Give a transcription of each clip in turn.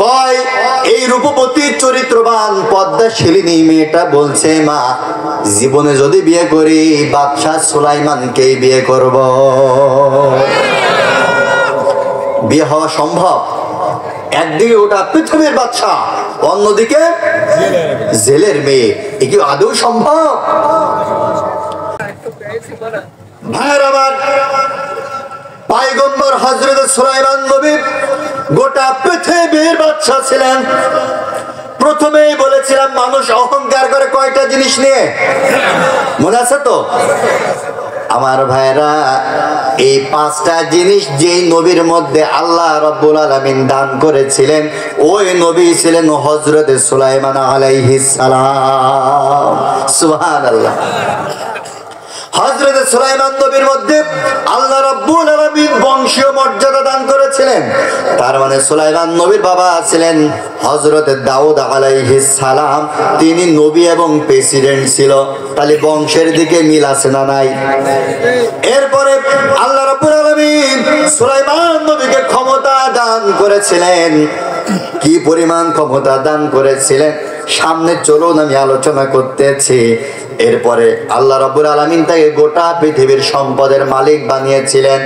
কয় এই রূপবতী চরিত্রবান পদ্মাশিলিনী মেয়েটা বলছে, মা জীবনে যদি বিয়ে করি বাদশাহ সুলাইমানকেই বিয়ে করব। বিয়ে হওয়া সম্ভব? একদিকে ওটা পৃথিবীর বাদশাহ, অন্যদিকে জেলের মেয়ে, এ কি আদৌ সম্ভব? ভাইয়ের আমার, পয়গম্বর হযরত সুলাইমান নবী গোটা পৃথিবীর বাদশাহ ছিলেন। প্রথমেই বলেছিলাম মানুষ অহংকার করে কয়টা জিনিস নিয়ে, মনে আছে তো আমার ভাইরা? এই পাঁচটা জিনিস যেই নবীর মধ্যে আল্লাহ রাব্বুল আলামিন দান করেছিলেন, ওই নবী ছিলেন হযরত সুলাইমান আলাইহিস সালাম। সুবহানাল্লাহ। হযরত সুলাইমান নবীর মধ্যে আল্লাহ রাব্বুল আলামিন বংশীয় মর্যাদা দান করেছিলেন। তার মানে সুলাইমান নবীর বাবা ছিলেন হযরত দাউদ আলাইহিস সালাম, তিনি নবী এবং প্রেসিডেন্ট ছিল। তাহলে বংশের দিকে মিল আছে না নাই? এরপরে আল্লাহ রাব্বুল আলামিন সুলাইমান নবীকে ক্ষমতা দান করেছিলেন। কি পরিমাণ ক্ষমতা দান করেছিলেন সামনে চলুন আমি আলোচনা করতেছি। এরপরে আল্লাহ রাব্বুল আলামিন তাকে গোটা পৃথিবীর সম্পদের মালিক বানিয়েছিলেন।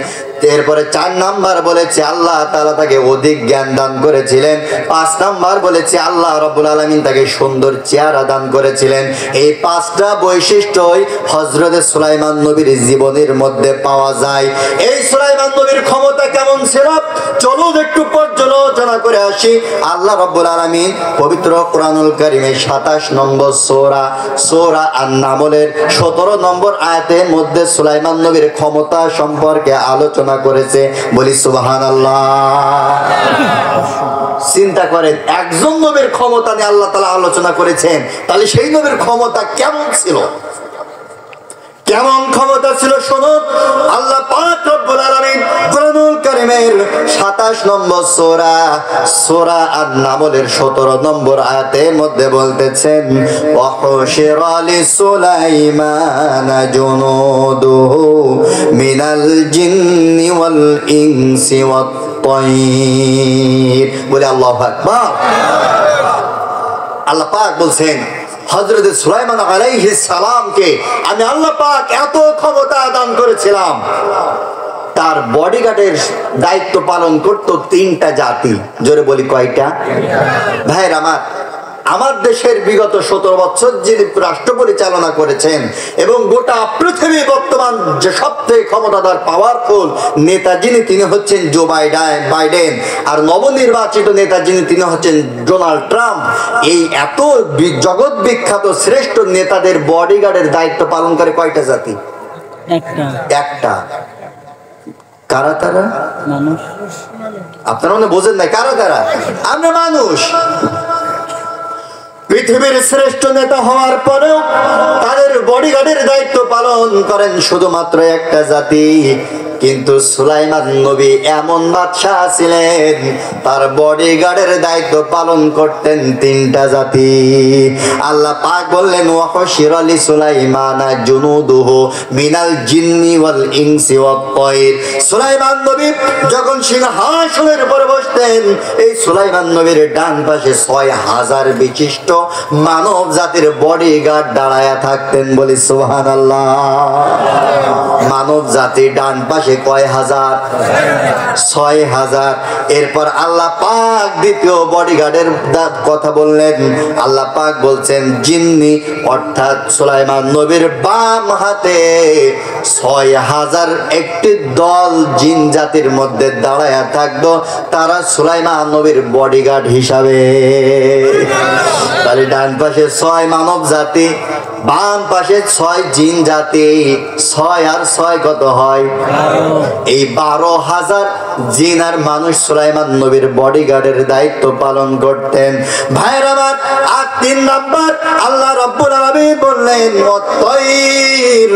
এরপরে 4 নাম্বার বলেছে আল্লাহ তাআলা তাকে অধিক জ্ঞান দান করেছিলেন। 5 নাম্বার বলেছে আল্লাহ রাব্বুল আলামিন তাকে সুন্দর চেহারা দান করেছিলেন। এই 5টা বৈশিষ্ট্যই হযরত সুলাইমান নবীর জীবনের মধ্যে পাওয়া যায়। এই সুলাইমান নবীর ক্ষমতা কেমন ছিল চলুন একটু পর্যালোচনা করে আসি। আল্লাহ রাব্বুল আলামিন পবিত্র কোরআনুল কারীমে 27 নম্বর সূরা আন-নামলের 17 নম্বর আয়াতের মধ্যে সুলাইমান নবীর ক্ষমতা সম্পর্কে আলোচনা করেছে। বলি সুবহানাল্লাহ। চিন্তা করেন, একজন নবীর ক্ষমতা নিয়ে আল্লাহ তাআলা আলোচনা করেছেন, তাহলে সেই নবীর ক্ষমতা কেমন ছিল? কেমন ক্ষমতা ছিল শুনুন। আল্লাহ পাক রব্বুল আলামিন কোরআনুল কারীমের 27 নম্বর সূরা আন-নামলের 17 নম্বর আয়াতের মধ্যে বলতেছেন, ওয়া হুশিরা লিসুলাইমান জুনুদুহু মিনাল জিন্নি ওয়াল ইনসি ওয়াত তায়র। বলে আল্লাহু আকবার। আল্লাহ পাক বলছেন হযরত সুলাইমান আলাইহিস সালামকে আমি আল্লাহ পাক এত ক্ষমতা দান করেছিলাম, তার বডিগার্ডের দায়িত্ব পালন করত 3টা জাতি। জোরে বলি কয়টা? ভাইরা আমার দেশের বিগত 17 বছর যিনি রাষ্ট্র পরিচালনা করেছেন এবং গোটা পৃথিবী বর্তমান যে সবথেকে ক্ষমতাধর পাওয়ারফুল নেতা যিনি, তিনি হচ্ছেন জো বাইডেন। আর নবনির্বাচিত নেতা যিনি, তিনি হচ্ছেন ডোনাল্ড ট্রাম্প। এই এত জগৎ বিখ্যাত শ্রেষ্ঠ নেতাদের বডিগার্ডের দায়িত্ব পালন করে কয়টা জাতি? একটা। কারা তারা? মানুষ। আপনারা মনে বোঝেন নাই কারা তারা? আমরা মানুষ। পৃথিবীর শ্রেষ্ঠ নেতা হওয়ার পরেও তাদের বডিগার্ডের দায়িত্ব পালন করেন শুধুমাত্র একটা জাতি। কিন্তু সুলাইমান নবী এমন বাদশাহ ছিলেন, তার বডিগার্ডের দায়িত্ব পালন করতেন 3টা জাতি। আল্লাহ পাক বললেন, ওয়া হুশিরা লিসুলাইমান জুনুদুহু মিনাল জিন্নি ওয়াল ইনসি ওয়াত তায়র। সুলাইমান নবী যখন সিংহাসনের উপরে বসতেন, এই সুলাইমান নবীর ডান পাশে 6000 বিশিষ্ট মানব জাতির বডিগার্ড দাঁড়ায়া থাকতেন। বলি সুবহানাল্লাহ। মানব জাতি ডান পাশে কয় হাজার? 6000। এরপর আল্লাহ পাক দ্বিতীয় বডিগার্ডের কথা বললেন। আল্লাহ পাক বলছেন জিন্নি, অর্থাৎ সুলাইমান নবীর বাম হাতে 6000 একটি দল জিন জাতির মধ্যে দাঁড়ায়া থাকতো, তারা সুলাইমান নবীর বডিগার্ড হিসাবে। তাহলে ডান পাশে 6 মানব জাতি, বাম পাশে 6 জিন জাতি। 6 আর 6 কত হয়? এই 12,000 জিন আর মানুষ সুলাইমান নবীর বডিগার্ডের দায়িত্ব পালন করতেন। ভাইরা আমার, আর 3 নাম্বার আল্লাহ রাব্বুল আলামিন বললেন ওয়াত-তায়র।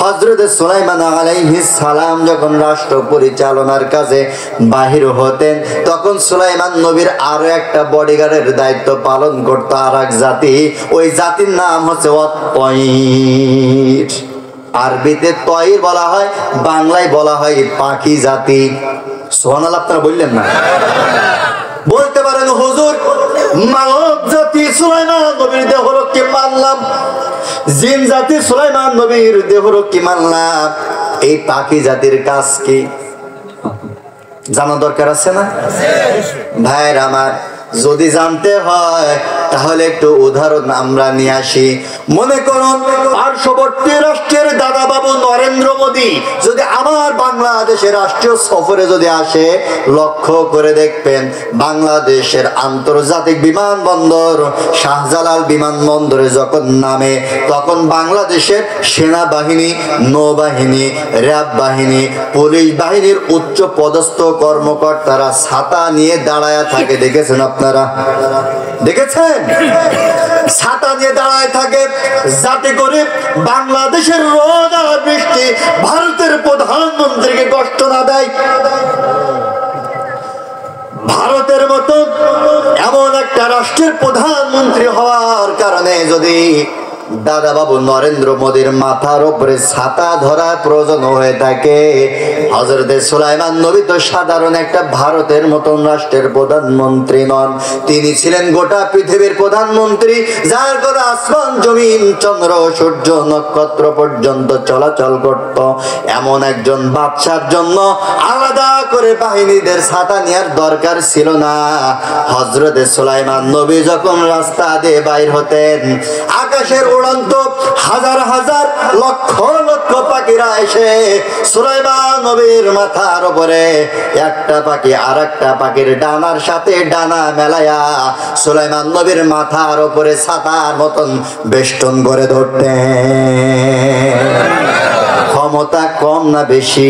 হযরত সুলাইমান আলাইহিস সালাম যখন রাষ্ট্র পরিচালনার কাজে বাহির হতেন, তখন সুলাইমান নবীর আরো একটা বডিগার্ডের দায়িত্ব পালন করত আরেক জাতি। ওই জাতির নাম হচ্ছে ওয়াত-তায়র। আরবিতে তয়র বলা হয়, বাংলায় বলা হয় পাখি জাতি। সুবহানাল্লাহ। আপনারা বললেন না? বলতে বলতে পারেন হুজুর, মানব জাতি সুলাইমান নবীর দেহরক্ষী মানলাম, জিন জাতি সুলাইমান নবীর দেহরক্ষী মানলাম, এই পাখি জাতির কাজ কি জানা দরকার আছে না ভাইয়ের আমার? যদি জানতে হয় তাহলে একটু উদাহরণ আমরা নিয়ে আসি। মনে করুন পার্শ্ববর্তী রাষ্ট্রের দাদা বাবু নরেন্দ্র মোদী যদি আমার বাংলাদেশের রাষ্ট্রীয় সফরে যদি আসে, লক্ষ্য করে দেখবেন বাংলাদেশের আন্তর্জাতিক বিমানবন্দর শাহজালাল বিমানবন্দরে যখন নামে, তখন বাংলাদেশের সেনাবাহিনী, নৌবাহিনী, র্যাব বাহিনী, পুলিশ বাহিনীর উচ্চ পদস্থ কর্মকর্তারা ছাতা নিয়ে দাঁড়ায় থাকে। দেখেছেন আপনারা? দেখেছেন? ছাতা নিয়ে দাঁড়ায় থাকে যাতে করে বাংলাদেশের রোদ আর বৃষ্টি ভারতের প্রধানমন্ত্রীকে কষ্ট না দেয়। ভারতের মতো এমন একটা রাষ্ট্রের প্রধানমন্ত্রী হওয়ার কারণে যদি দাদা বাবু নরেন্দ্র মোদীর মাথার উপরে ছাতা ধরা প্রয়োজন হয়ে থাকে, হযরত সুলাইমান নবী তো সাধারণ একটা ভারতের মতন রাষ্ট্রের প্রধানমন্ত্রী নন, তিনি ছিলেন গোটা পৃথিবীর প্রধানমন্ত্রী, যার কথা আসমান জমিন চন্দ্র সূর্য নক্ষত্র পর্যন্ত চলাচল করত। এমন একজন বাদশার জন্য আলাদা করে বাহিনীদের ছাতা নেওয়ার দরকার ছিল না। হযরত সুলাইমান নবী যখন রাস্তা দিয়ে বাইর হতেন, আকাশের উড়ন্ত হাজার হাজার লক্ষ লক্ষ পাখিরা এসে সুলাইমান নবীর মাথার উপরে একটা পাখি আর একটা পাখির ডানার সাথে ডানা মেলায়া সুলাইমান নবীর মাথার উপরে ছাতার মতন বেষ্টন করে ধরতেন। ক্ষমতা কম না বেশি?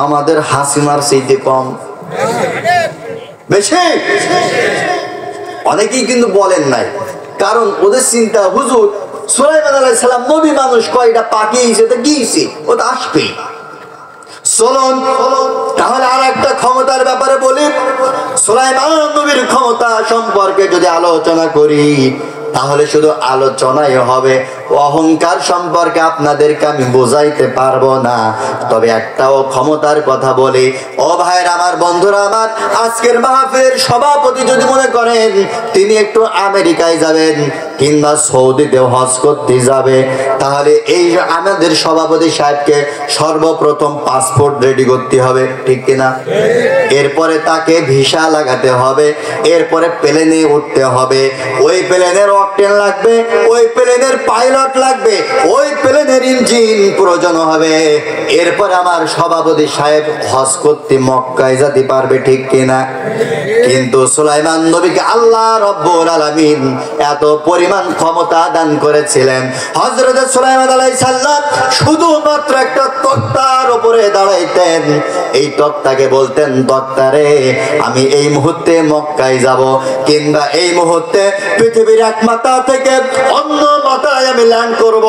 আমাদের হাসিনার চাইতে কম? বেশি? অনেকেই কিন্তু বলেন নাই, কারণ ওদের চিন্তা হুজুর সুলাইমান আলাইহিস সালাম নবী মানুষ, কয়টা পাখি হিসেবে গিয়েছে, ও তো আসবেই। চলুন তাহলে আর একটা ক্ষমতার ব্যাপারে বলি। সুলাইমান নবীর ক্ষমতা সম্পর্কে যদি আলোচনা করি তাহলে শুধু আলোচনাই হবে, অহংকার সম্পর্কে আপনাদেরকে আমি বোঝাইতে পারবো না। তবে একটাও ক্ষমতার কথা বলি, ও ভাইয়ের আমার, বন্ধুরা আমার, আজকের মাহফিলের সভাপতি যদি মনে করেন তিনি একটু আমেরিকায় যাবেন কিংবা সৌদিতে হজ করতে যাবে, তাহলে এই আমাদের সভাপতি সাহেবকে সর্বপ্রথম পাসপোর্ট রেডি করতে হবে, ঠিক কিনা? এরপরে তাকে ভিসা লাগাতে হবে, এরপরে প্লেনে উঠতে হবে, ওই প্লেনের অকটেন লাগবে, ওই প্লেনের পাইলট লাগবে, ওই প্লেনের ইঞ্জিন প্রয়োজন হবে, এরপর আমার সভাপতি সাহেব হজ করতে মক্কায় যেতে পারবে, ঠিক কিনা? কিন্তু সুলাইমান নবীকে আল্লাহ রাব্বুল আলামিন এত পরিমাণ ক্ষমতা দান করেছিলেন, হযরত সুলাইমান আলাইহিস সালাম শুধুমাত্র একটা তক্তার উপরে দাঁড়াইতেন, এই তক্তাকে বলতেন, তক্তারে আমি এই মুহূর্তে মক্কায় যাব, কিংবা এই মুহূর্তে পৃথিবীর এক মাথা থেকে অন্য মাথায় আমি ল্যান্ড করব,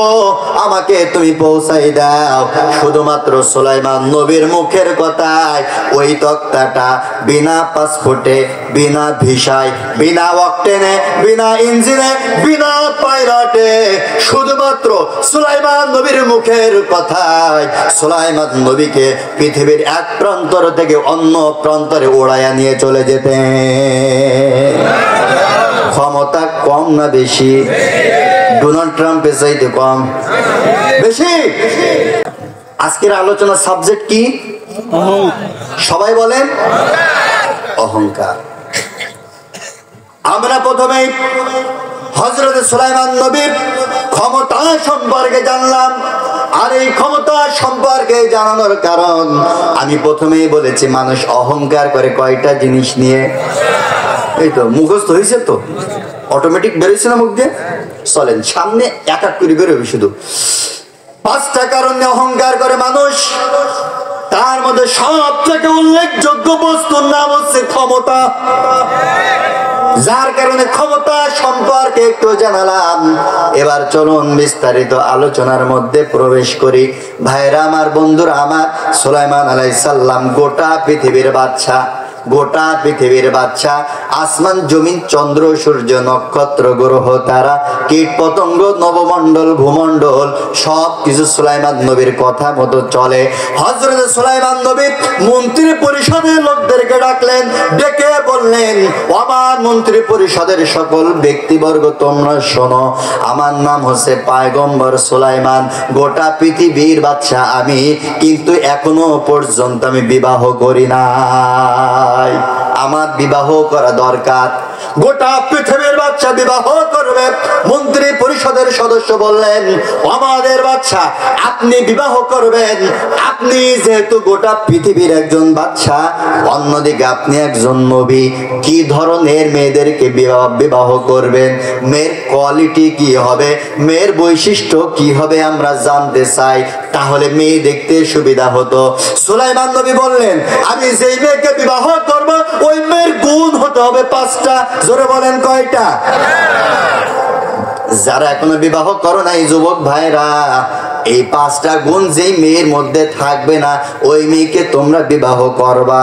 আমাকে তুমি পৌঁছাই দাও। শুধুমাত্র সুলাইমান নবীর মুখের কথায় ওই তক্তাটা বিনা পাসপোর্টে, বিনা ভিসায়, বিনা অকটেনে, বিনা ইঞ্জিনে, বিনা পাইলটে, শুধুমাত্র সুলাইমান নবীর মুখের কথায় সুলাইমান নবীকে পৃথিবীর এক প্রান্তর থেকে অন্য প্রান্তরে উড়াইয়া নিয়ে চলে যেতেন। ক্ষমতা কম না বেশি? ডোনাল্ড ট্রাম্পের চাইতে কম? বেশি? আজকের আলোচনার সাবজেক্ট কি? সবাই বলেন অহংকার। আমরা প্রথমেই হযরত সুলাইমান নবীর ক্ষমতা সম্পর্কে জানলাম, আর এই ক্ষমতা সম্পর্কে জানানোর কারণ আমি প্রথমেই বলেছি, মানুষ অহংকার করে কয়টা জিনিস নিয়ে? এই তো মুখস্থ হয়েছে, তো অটোমেটিক বেরোচ্ছে না মুখ দিয়ে? চলেন সামনে এক এক করে বেরোবে। শুধু 5টা কারণে অহংকার করে মানুষ, তার মধ্যে সব থেকে উল্লেখযোগ্য বস্তুর নাম হচ্ছে ক্ষমতা। যার কারণে ক্ষমতা সম্পর্কে একটু জানালাম। এবার চলুন বিস্তারিত আলোচনার মধ্যে প্রবেশ করি। ভাইরা আমার, বন্ধুরা আমার, সুলাইমান আলাইহিস সালাম গোটা পৃথিবীর বাদশা, গোটা পৃথিবীর বাচ্চা, আসমান জমিন চন্দ্র সূর্য নক্ষত্র গ্রহ তারা কীট পতঙ্গ নবমণ্ডল ভূমণ্ডল সব কিছু সুলাইমান নবীর কথা মতো চলে। হযরত সুলাইমান নবী মন্ত্রী পরিষদের লোকদেরকে ডাকলেন, ডেকে বললেন, আমার মন্ত্রী পরিষদের সকল ব্যক্তিবর্গ তোমরা শোনো, আমার নাম হচ্ছে পয়গম্বর সুলাইমান, গোটা পৃথিবীর বাদশা আমি, কিন্তু এখনো পর্যন্ত আমি বিবাহ করি নাই, আমার বিবাহ করা দরকার। গোটা পৃথিবীর বাদশা বিবাহ করবে। মন্ত্রী পরিষদের সদস্য বললেন, আমাদের বাদশা আপনি বিবাহ করবেন, আপনি যেহেতু গোটা পৃথিবীর একজন বাদশা, অন্যদিকে আপনি একজন নবী, কি ধরনের মেয়েদেরকে বিবাহ করবেন, মেয়ের কোয়ালিটি কি হবে, মেয়ের বৈশিষ্ট্য কি হবে আমরা জানতে চাই, তাহলে মেয়ে দেখতে সুবিধা হতো। সুলাইমান নবী বললেন, আমি যেই মেয়েকে বিবাহ করব ওই মেয়ের গুণ হতে হবে 5টা। জোরে বলেন কয়টা? যারা এখনো বিবাহ করো নাই যুবক ভাইরা, এই 5টা গুণ যেই মেয়ের মধ্যে থাকবে না ওই মেয়েকে তোমরা বিবাহ করবা।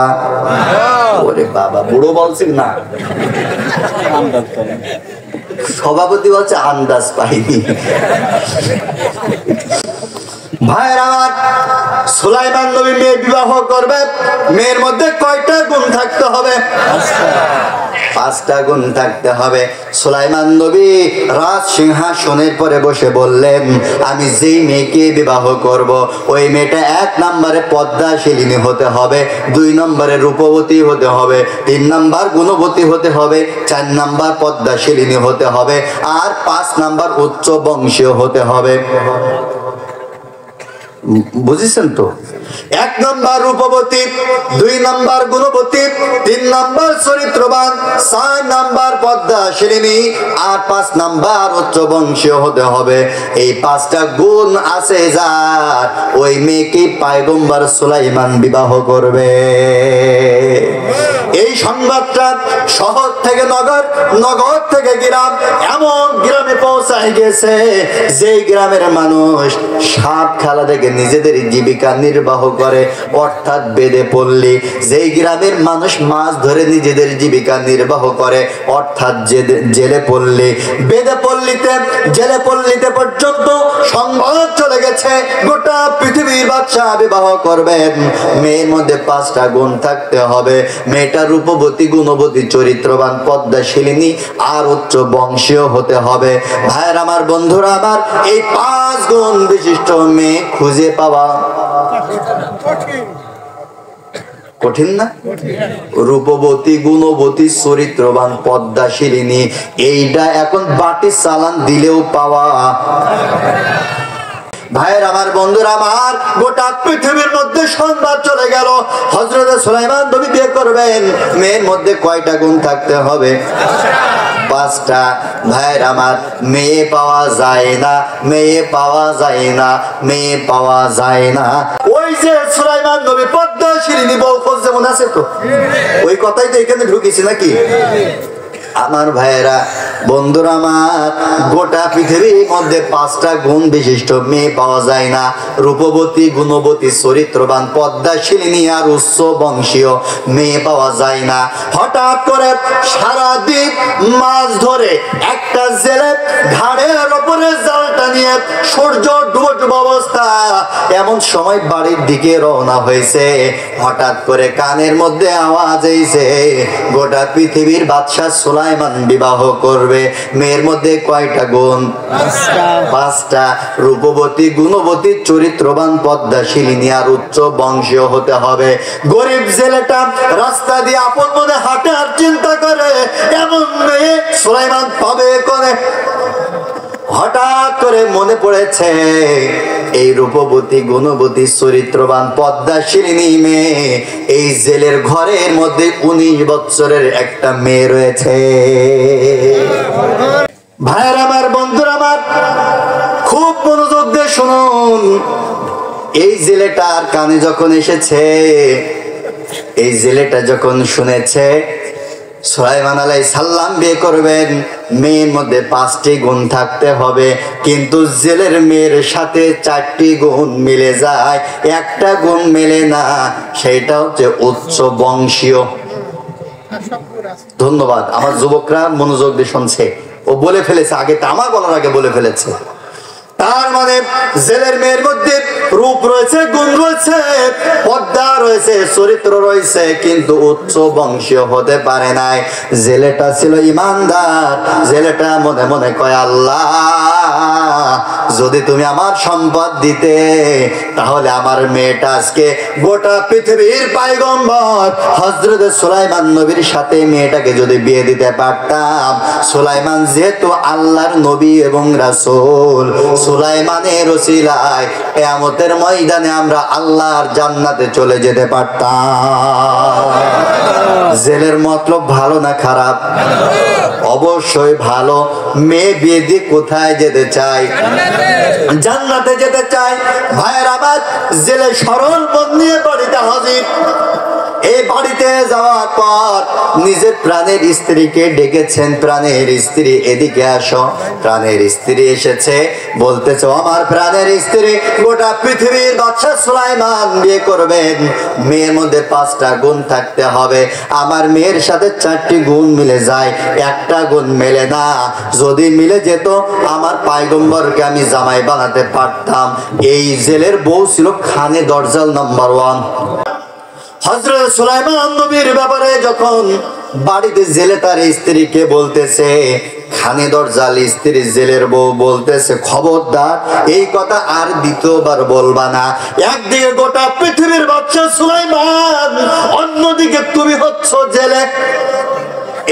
ওরে বাবা, বুড়ো বলছেন না, সভাপতি বলছে আন্দাজ পাইনি। ভাইয়ের আমার, সুলাইমান নবী মেয়ে বিবাহ করবে, মেয়ের মধ্যে কয়টা গুণ থাকতে হবে? 5টা গুণ থাকতে হবে। সুলাইমান নবী রাজ সিংহাসনের পরে বসে বললেন, আমি যেই মেয়েকে বিবাহ করব ওই মেয়েটা 1 নম্বরে পদ্মাশিলিনী হতে হবে, 2 নম্বরে রূপবতী হতে হবে, 3 নম্বর গুণবতী হতে হবে, 4 নম্বর পদ্মাশিলিনী হতে হবে, আর 5 নম্বর উচ্চ বংশীয় হতে হবে। বুঝেছেন তো? 1 নম্বর রূপবতী, 2 নম্বর গুণবতী, 3 নম্বর চরিত্রবান, 4 নম্বর পদ্মাশিলিনী, আর 5 নম্বর উচ্চ বংশীয় হতে হবে। এই 5টা গুণ আছে যার, ওই মেয়েকে পয়গম্বর সুলাইমান বিবাহ করবে। এই সংবাদটা শহর থেকে নগর, নগর থেকে গ্রাম, এমন গ্রামে পৌঁছায় গেছে যেই গ্রামের মানুষ সাপ খেলা থেকে নিজেদের জীবিকা নির্বাহ করে, অর্থাৎ বেদে পল্লী। যেই গ্রামের মানুষ মাছ ধরে নিজেদের জীবিকা নির্বাহ করে, অর্থাৎ জেলে পল্লী। বেদে পল্লীতে জেলে পল্লীতে পর্যন্ত সংবাদ চলে গেছে গোটা পৃথিবীর বাদশা বিবাহ করবেন, মেয়ের মধ্যে 5টা গুণ থাকতে হবে। মেয়েটা রূপবতী, গুণবতী, চরিত্রবান, পদ্মাশিলিনী আর উচ্চ বংশীয় হতে হবে। ভাইয়ের আমার, বন্ধুরা আমার, এই 5 গুণ বিশিষ্ট মেয়ে খুঁজে পাওয়া কঠিন না? রূপবতী, গুণবতী, চরিত্রবান, পদ্মাশিলিনী, এইটা এখন বাটি চালান দিলেও পাওয়া। ভাইয়ের আমার, বন্ধুরা আমার, গোটা পৃথিবীর মধ্যে সংবাদ চলে গেল হযরত সুলাইমান নবী বিয়ে করবেন, মেয়ের মধ্যে কয়টা গুণ থাকতে হবে? 5টা। ভাইয়ের আমার, মেয়ে পাওয়া যায় না, মেয়ে পাওয়া যায় না, মেয়ে পাওয়া যায় না। ওই যে সুলাইমান নবী পদ্মাশিলিনী বউ খোঁজ যেমন আছে, তো ওই কথাই তো এখানে ঢুকেছি নাকি? আমার ভাইয়েরা, বন্ধুরা আমার, গোটা পৃথিবীর মধ্যে 5টা গুণ বিশিষ্ট মেয়ে পাওয়া যায় না। রূপবতী, গুণবতী, চরিত্রবান, পদ্মাশিলিনী আর উচ্চ বংশীয় মেয়ে পাওয়া যায় না। হঠাৎ করে সারাদিন মাছ ধরে একটা জেলে ঘাড়ের ওপরে জালটা নিয়ে সূর্য ডুবো ডুবো অবস্থা, এমন সময় বাড়ির দিকে রওনা হয়েছে। হঠাৎ করে কানের মধ্যে আওয়াজ এসেছে, গোটা পৃথিবীর বাদশা সুলাইমান বিবাহ করবে, মেয়ের মধ্যে কয়টা গুণ? 5টা। রূপবতী, গুণবতী, চরিত্রবান, পদ্মাশিলিনী আর উচ্চ বংশীয় হতে হবে। গরিব জেলেটা রাস্তা দিয়ে আপন মনে হাঁটে আর চিন্তা করে, এমন মেয়ে সুলাইমান পাবে করে। হঠাৎ করে মনে পড়েছে এই রূপবতী, গুণবতী, চরিত্রবান, পদ্মাশিলিনী মেয়ে, এই জেলের ঘরের মধ্যে 19 বছরের একটা মেয়ে রয়েছে। ভাইয়ের আমার, বন্ধুরা আমার, খুব মনোযোগ দিয়ে শুনুন। এই জেলেটার কানে যখন এসেছে, এই জেলেটা যখন শুনেছে সুলাইমান আলাইহিস সালাম বিয়ে করবেন, মেয়ের মধ্যে 5টি গুণ থাকতে হবে, কিন্তু জেলের মেয়ের সাথে 4টি গুণ মিলে যায়, একটা গুণ মেলে না, সেটা হচ্ছে উচ্চ বংশীয়। ধন্যবাদ, আমার যুবকরা মনোযোগ দিয়ে শুনছে। ও বলে ফেলেছে আগে, আমার বলার আগে বলে ফেলেছে। তার মানে জেলের মেয়ের মধ্যে রূপ রয়েছে, গুণ রয়েছে, পর্দা রয়েছে, চরিত্র রয়েছে, কিন্তু উচ্চ বংশীয় হতে পারে নাই। জেলেটা ছিল ইমানদার। জেলেটা মনে মনে কয়, আল্লাহ যদি তুমি আমার সম্পদ দিতে, তাহলে আমার মেয়েটা আজকে গোটা পৃথিবীর পয়গম্বর হযরত সুলাইমান নবীর সাথে মেয়েটাকে যদি বিয়ে দিতে পারতাম। সুলাইমান যেহেতু আল্লাহর নবী এবং রাসূল, সুলাইমানের ওসিলায় কিয়ামতের ময়দানে আমরা আল্লাহর জান্নাতে চলে যেতে পারতাম। জেলের মতলব ভালো না খারাপ? অবশ্যই ভালো। মেয়ে বিয়ে দিয়ে কোথায় যেতে চাই? জান্নাতে যেতে চাই। ভাইয়ের আবার জেলে সরল মন নিয়ে বাড়িতে হাজির। এই বাড়িতে যাওয়ার পর নিজের প্রাণের স্ত্রীকে ডেকেছেন, প্রাণের স্ত্রী এদিকে আসো। প্রাণের স্ত্রী এসেছে, বলতেছে আমার প্রাণের স্ত্রী, গোটা পৃথিবীর বাদশা সুলাইমান বিয়ে করবেন, মেয়ের মধ্যে 5টা গুণ থাকতে হবে। আমার মেয়ের সাথে 4টি গুণ মিলে যায়, একটা গুণ মেলে না। যদি মিলে যেত আমার পয়গম্বরকে আমি জামাই বানাতে পারতাম। এই জেলের বউ ছিল খানে দরজাল নাম্বার 1। হযরত সুলাইমান নবীর ব্যাপারে যখন বাড়িতে জেলে তার স্ত্রীকে বলতেছে, খানে দরজাল স্ত্রী জেলের বউ বলতেছে, খবরদার এই কথা আর দ্বিতীয়বার বলবা না। একদিকে গোটা পৃথিবীর বাদশা সুলাইমান, অন্যদিকে তুমি হচ্ছ জেলে।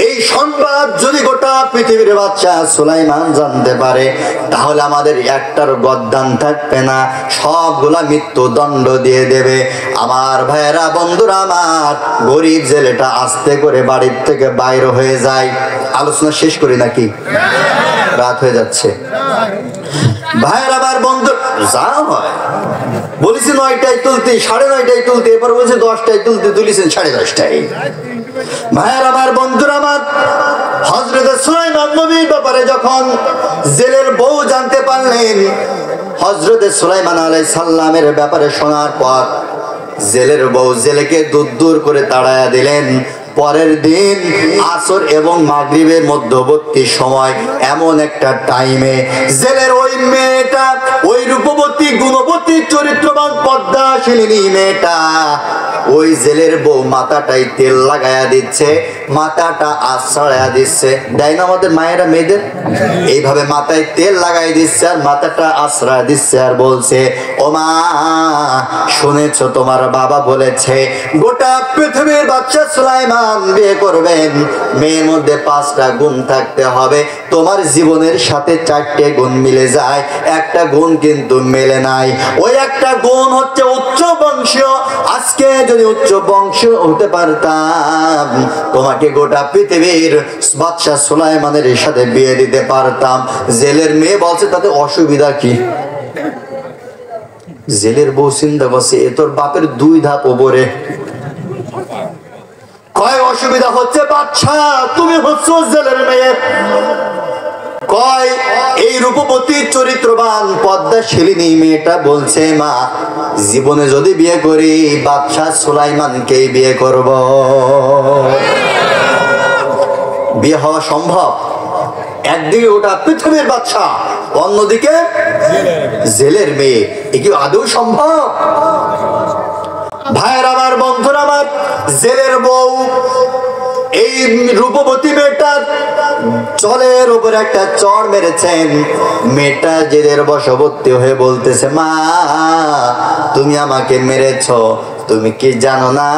এই সংবাদ যদি গোটা পৃথিবীর বাদশা সুলাইমান জানতে পারে, তাহলে আমাদের একটার গদ্দান থাকবে না, সবগুলা মৃত্যুদণ্ড দিয়ে দেবে। আমার ভাইয়েরা, বন্ধুরা আমার, গরিব জেলেটা আস্তে করে বাড়ির থেকে বাইরে হয়ে যায়। আলোচনা শেষ করি নাকি? রাত হয়ে যাচ্ছে। ভাইয়েরা আমার, বন্ধু যা হয় বলেছি 9টায় তুলতে, 9:30টায় তুলতে, এরপর বলছে 10টায় তুলতে, তুলেছেন 10:30টায়। ভাইয়ের আমার, বন্ধুরা আমার, হযরত সুলাইমান নবীর ব্যাপারে যখন জেলের বউ জানতে পারলেন, হযরত সুলাইমান আলাইহিস সালামের ব্যাপারে শোনার পর জেলের বউ জেলেকে দূর করে তাড়ায়া দিলেন। পরের দিন আসর এবং মাগরিবের মধ্যবর্তী সময় এমন একটা টাইমে জেলের ওই মেয়েটা, ওই রূপবতী গুণবতী চরিত্রবান পদ্মাশিনী মেয়েটা, ওই জেলের বউ মাথাটাই তেল লাগায়া দিচ্ছে, মাথাটা আশ্রয়া দিচ্ছে। দেয় না আমাদের মায়েরা মেয়েদের? এইভাবে মাথায় তেল লাগাই দিচ্ছে আর মাথাটা আশ্রয় দিচ্ছে আর বলছে, ও মা, শুনেছো তোমার বাবা বলেছে গোটা পৃথিবীর বাদশা সুলাইমান বিয়ে করবেন, মেয়ের মধ্যে 5টা গুণ থাকতে হবে। তোমার জীবনের সাথে 4টে গুণ মিলে যায়, একটা গুণ কিন্তু মেলে নাই। ওই একটা গুণ হচ্ছে উচ্চ বংশীয়। আজকে যদি উচ্চ বংশীয় হতে পারতাম, তোমাকে গোটা পৃথিবীর বাদশা সুলাইমানের সাথে বিয়ে দিতে পারতাম। জেলের মেয়ে বলছে, তাতে অসুবিধা কি? জেলের বউ চিন্তা করছে, এ তোর বাপের 2 ধাপ ওপরে। কয় অসুবিধা হচ্ছে বাদশা, তুমি হচ্ছ জেলের মেয়ে। কয় এই রূপবতী চরিত্রবান পদ্মাশিনী মেয়েটা বলছে, মা, জীবনে যদি বিয়ে করি বাদশা সুলাইমানকে বিয়ে করব। বিয়ে হওয়া সম্ভব? একদিকে ওটা পৃথিবীর বাদশা, অন্যদিকে জেলের মেয়ে, এ কি আদৌ সম্ভব? ভাইয়ের আমার, বন্ধুরা আমার, জেলের বউ এই রূপবতী মেয়েটার চলের উপর একটা চড় মেরেছেন। মেয়েটা জেলের বশবর্তী হয়ে বলতেছে, মা, তুমি আমাকে মেরেছো, তুমি কি জানো না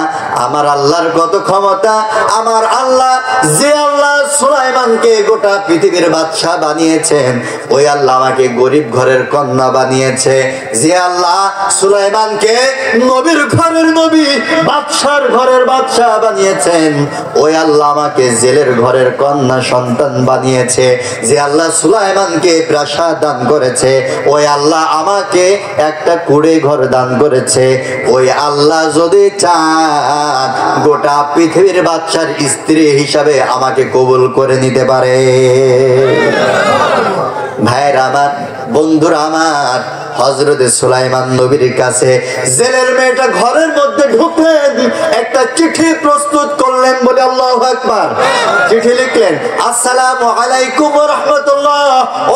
আমার আল্লাহর কত ক্ষমতা? আমার আল্লাহ, যে আল্লাহ সুলাইমানকে গোটা পৃথিবীর বাদশা বানিয়েছেন, ওই আল্লাহ আমাকে গরিব ঘরের কন্যা বানিয়েছে। যে আল্লাহ সুলাইমানকে নবীর ঘরের নবী, বাদশার ঘরের বাদশা বানিয়েছেন, ওই আল্লাহ আমাকে জেলের ঘরের কন্যা সন্তান বানিয়েছে। যে আল্লাহ সুলাইমানকে প্রাসাদ দান করেছে, ওই আল্লাহ আমাকে একটা কুড়ে ঘর দান করেছে। ওই আল্লাহ যদি চান, গোটা পৃথিবীর বাদশার স্ত্রী হিসাবে আমাকে কবুল করে নিতে পারে। ভাইয়ের আমার, বন্ধুরা আমার, হযরতে সুলাইমান নবীর কাছে জেলের মেয়েটা ঘরের মধ্যে ঢুকলেন, একটা চিঠি প্রস্তুত করলেন, বলে আল্লাহু আকবার। চিঠি লিখলেন, আসসালামু আলাইকুম ওয়া রাহমাতুল্লাহ,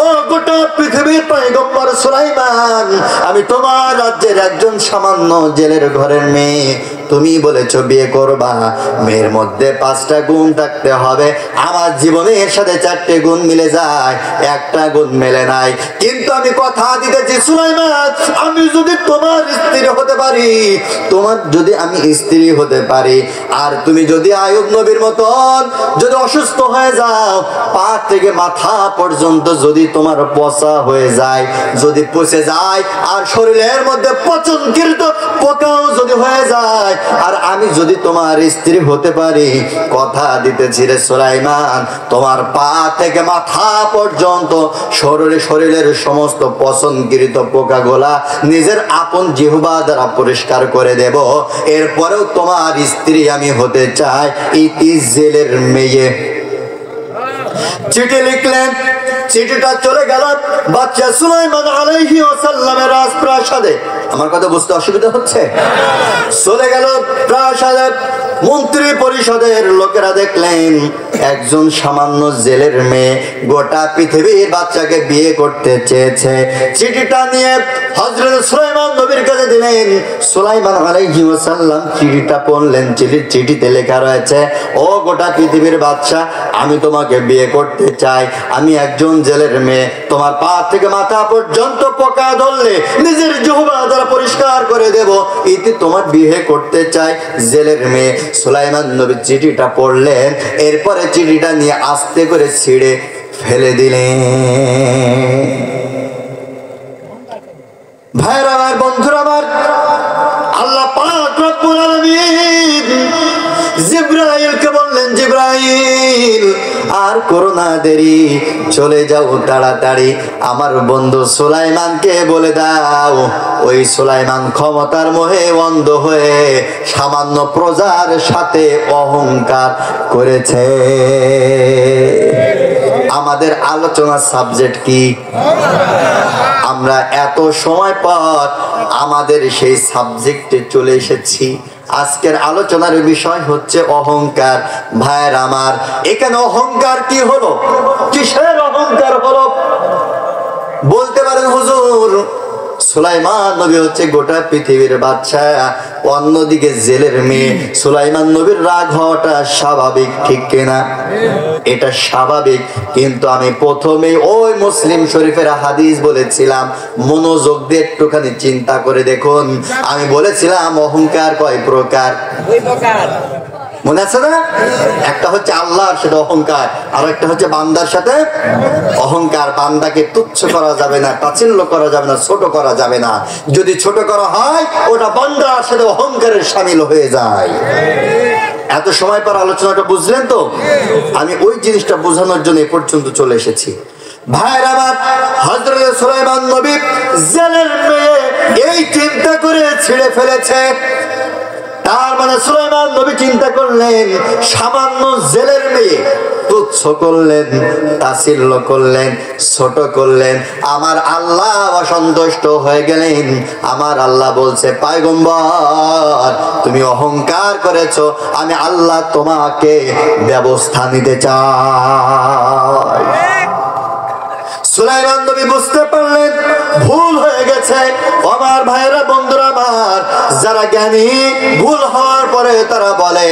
ও গোটা পৃথিবীর পয়গম্বর সুলাইমান, আমি তোমার রাজ্যের একজন সামান্য জেলের ঘরের মেয়ে। তুমি বলেছো বিয়ে করবা, মেয়ের মধ্যে 5টা গুণ থাকতে হবে। আমার জীবনে এর সাথে 4টে গুণ মিলে যায়, একটা গুণ মেলে নাই। কিন্তু আমি কথা দিতেছি সুলাইমান, আমি যদি তোমার স্ত্রী হতে পারি, যদি আমি স্ত্রী হতে পারি, আর তুমি যদি আইয়ুব নবীর মতন যদি অসুস্থ হয়ে যাও, পা থেকে মাথা পর্যন্ত যদি তোমার পচা হয়ে যায়, যদি পচে যায়, আর শরীরের মধ্যে পচনকৃত পোকাও যদি হয়ে যায়, আর আমি যদি তোমার স্ত্রী হতে পারি, কথা দিতেছি রে সুলাইমান, তোমার পা থেকে মাথা পর্যন্ত শরীরের সমস্ত পচনকৃত পোকাগুলা নিজের আপন জিহ্বা দ্বারা পরিষ্কার করে দেব। এরপরেও তোমার স্ত্রী আমি হতে চাই। ইতি জেলের মেয়ে। চিঠি লিখলেন, চিঠিটা চলে গেল বাদশা সুলাইমান আলাইহি ওয়াসাল্লামের রাজপ্রাসাদে। আমার কথা বুঝতে অসুবিধা হচ্ছে? চলে গেল প্রাসাদে। মন্ত্রী পরিষদের লোকেরা দেখলেন একজন সামান্য জেলের মেয়ে গোটা পৃথিবীর বাচ্চাকে বিয়ে করতে চেয়েছে। চিঠিটা নিয়ে হযরত সুলাইমান নবীর কাছে দিলেন। সুলাইমান আলাইহি ওয়াসাল্লাম চিঠিটা পড়লেন। চিঠিতে লেখা রয়েছে, ও গোটা পৃথিবীর বাদশা, আমি তোমাকে বিয়ে করতে চাই। আমি একজন জেলের মেয়ে, তোমার পা থেকে মাথা পর্যন্ত পোকা ধরলে নিজের জিহ্বা দ্বারা পরিষ্কার করে দেব। এতে তোমার বিয়ে করতে চাই, জেলের মেয়ে। সুলাইমান নবী চিঠিটা পড়লেন, এরপরে চিঠিটা নিয়ে আস্তে করে ছিঁড়ে ফেলে দিলেন। ভাইরা আমার, বন্ধুরা আমার, আল্লাহ পাক রব্বুল আলামিন জিবরাইলকে বললেন, জিবরাইল আর করো না দেরি, চলে যাও তাড়াতাড়ি, আমার বন্ধু সুলাইমানকে বলে দাও, ওই সুলাইমান ক্ষমতার মোহে অন্ধ হয়ে সামান্য প্রজার সাথে অহংকার করেছে। আমাদের আলোচনার সাবজেক্ট কি? আমরা এত সময় পর আমাদের সেই সাবজেক্টে চলে এসেছি। আজকের আলোচনার বিষয় হচ্ছে অহংকার। ভাইয়ের আমার, এখানে অহংকার কি হলো? কিসের অহংকার হলো? বলতে পারেন হুজুর, সুলাইমান নবী হচ্ছে গোটা পৃথিবীর বাদশা, অন্যদিকে জেলের মেয়ে। সুলাইমান নবীর রাগ হওয়াটা স্বাভাবিক, ঠিক কিনা? এটা স্বাভাবিক। কিন্তু আমি প্রথমেই ওই মুসলিম শরীফের হাদিস বলেছিলাম, মনোযোগ দিয়ে একটুখানি চিন্তা করে দেখুন। আমি বলেছিলাম অহংকার কয় প্রকার? মনে আছে না? একটা হচ্ছে আল্লাহর সাথে অহংকার, আর একটা হচ্ছে বান্দার সাথে অহংকার। বান্দাকে তুচ্ছ করা যাবে না, তাচ্ছিল্য করা যাবে না, ছোট করা যাবে না। যদি ছোট করা হয়, ওটা বান্দার সাথে অহংকারের শামিল হয়ে যায়। এত সময় পর আলোচনাটা বুঝলেন তো? আমি ওই জিনিসটা বোঝানোর জন্য এ পর্যন্ত চলে এসেছি। ভাইরা আমার, হযরত সুলাইমান নবী জেলের মেয়ে এই চিন্তা করে ছিঁড়ে ফেলেছে। তার মানে সুলাইমান নবী চিন্তা করলেন, সামান্য জেলের মেয়ে তুচ্ছ করলেন, তাচ্ছিল্য করলেন, ছোট করলেন। আমার আল্লাহ অসন্তুষ্ট হয়ে গেলেন। আমার আল্লাহ বলছে, পয়গম্বর তুমি অহংকার করেছো, আমি আল্লাহ তোমাকে ব্যবস্থা নিতে চাই। সুলাইমান নবী বুঝতে পারলেন ভুল হয়ে গেছে। আমার ভাইয়েরা, বন্ধুরা আমার, যারা জ্ঞানী, ভুল হওয়ার পরে তারা বলে,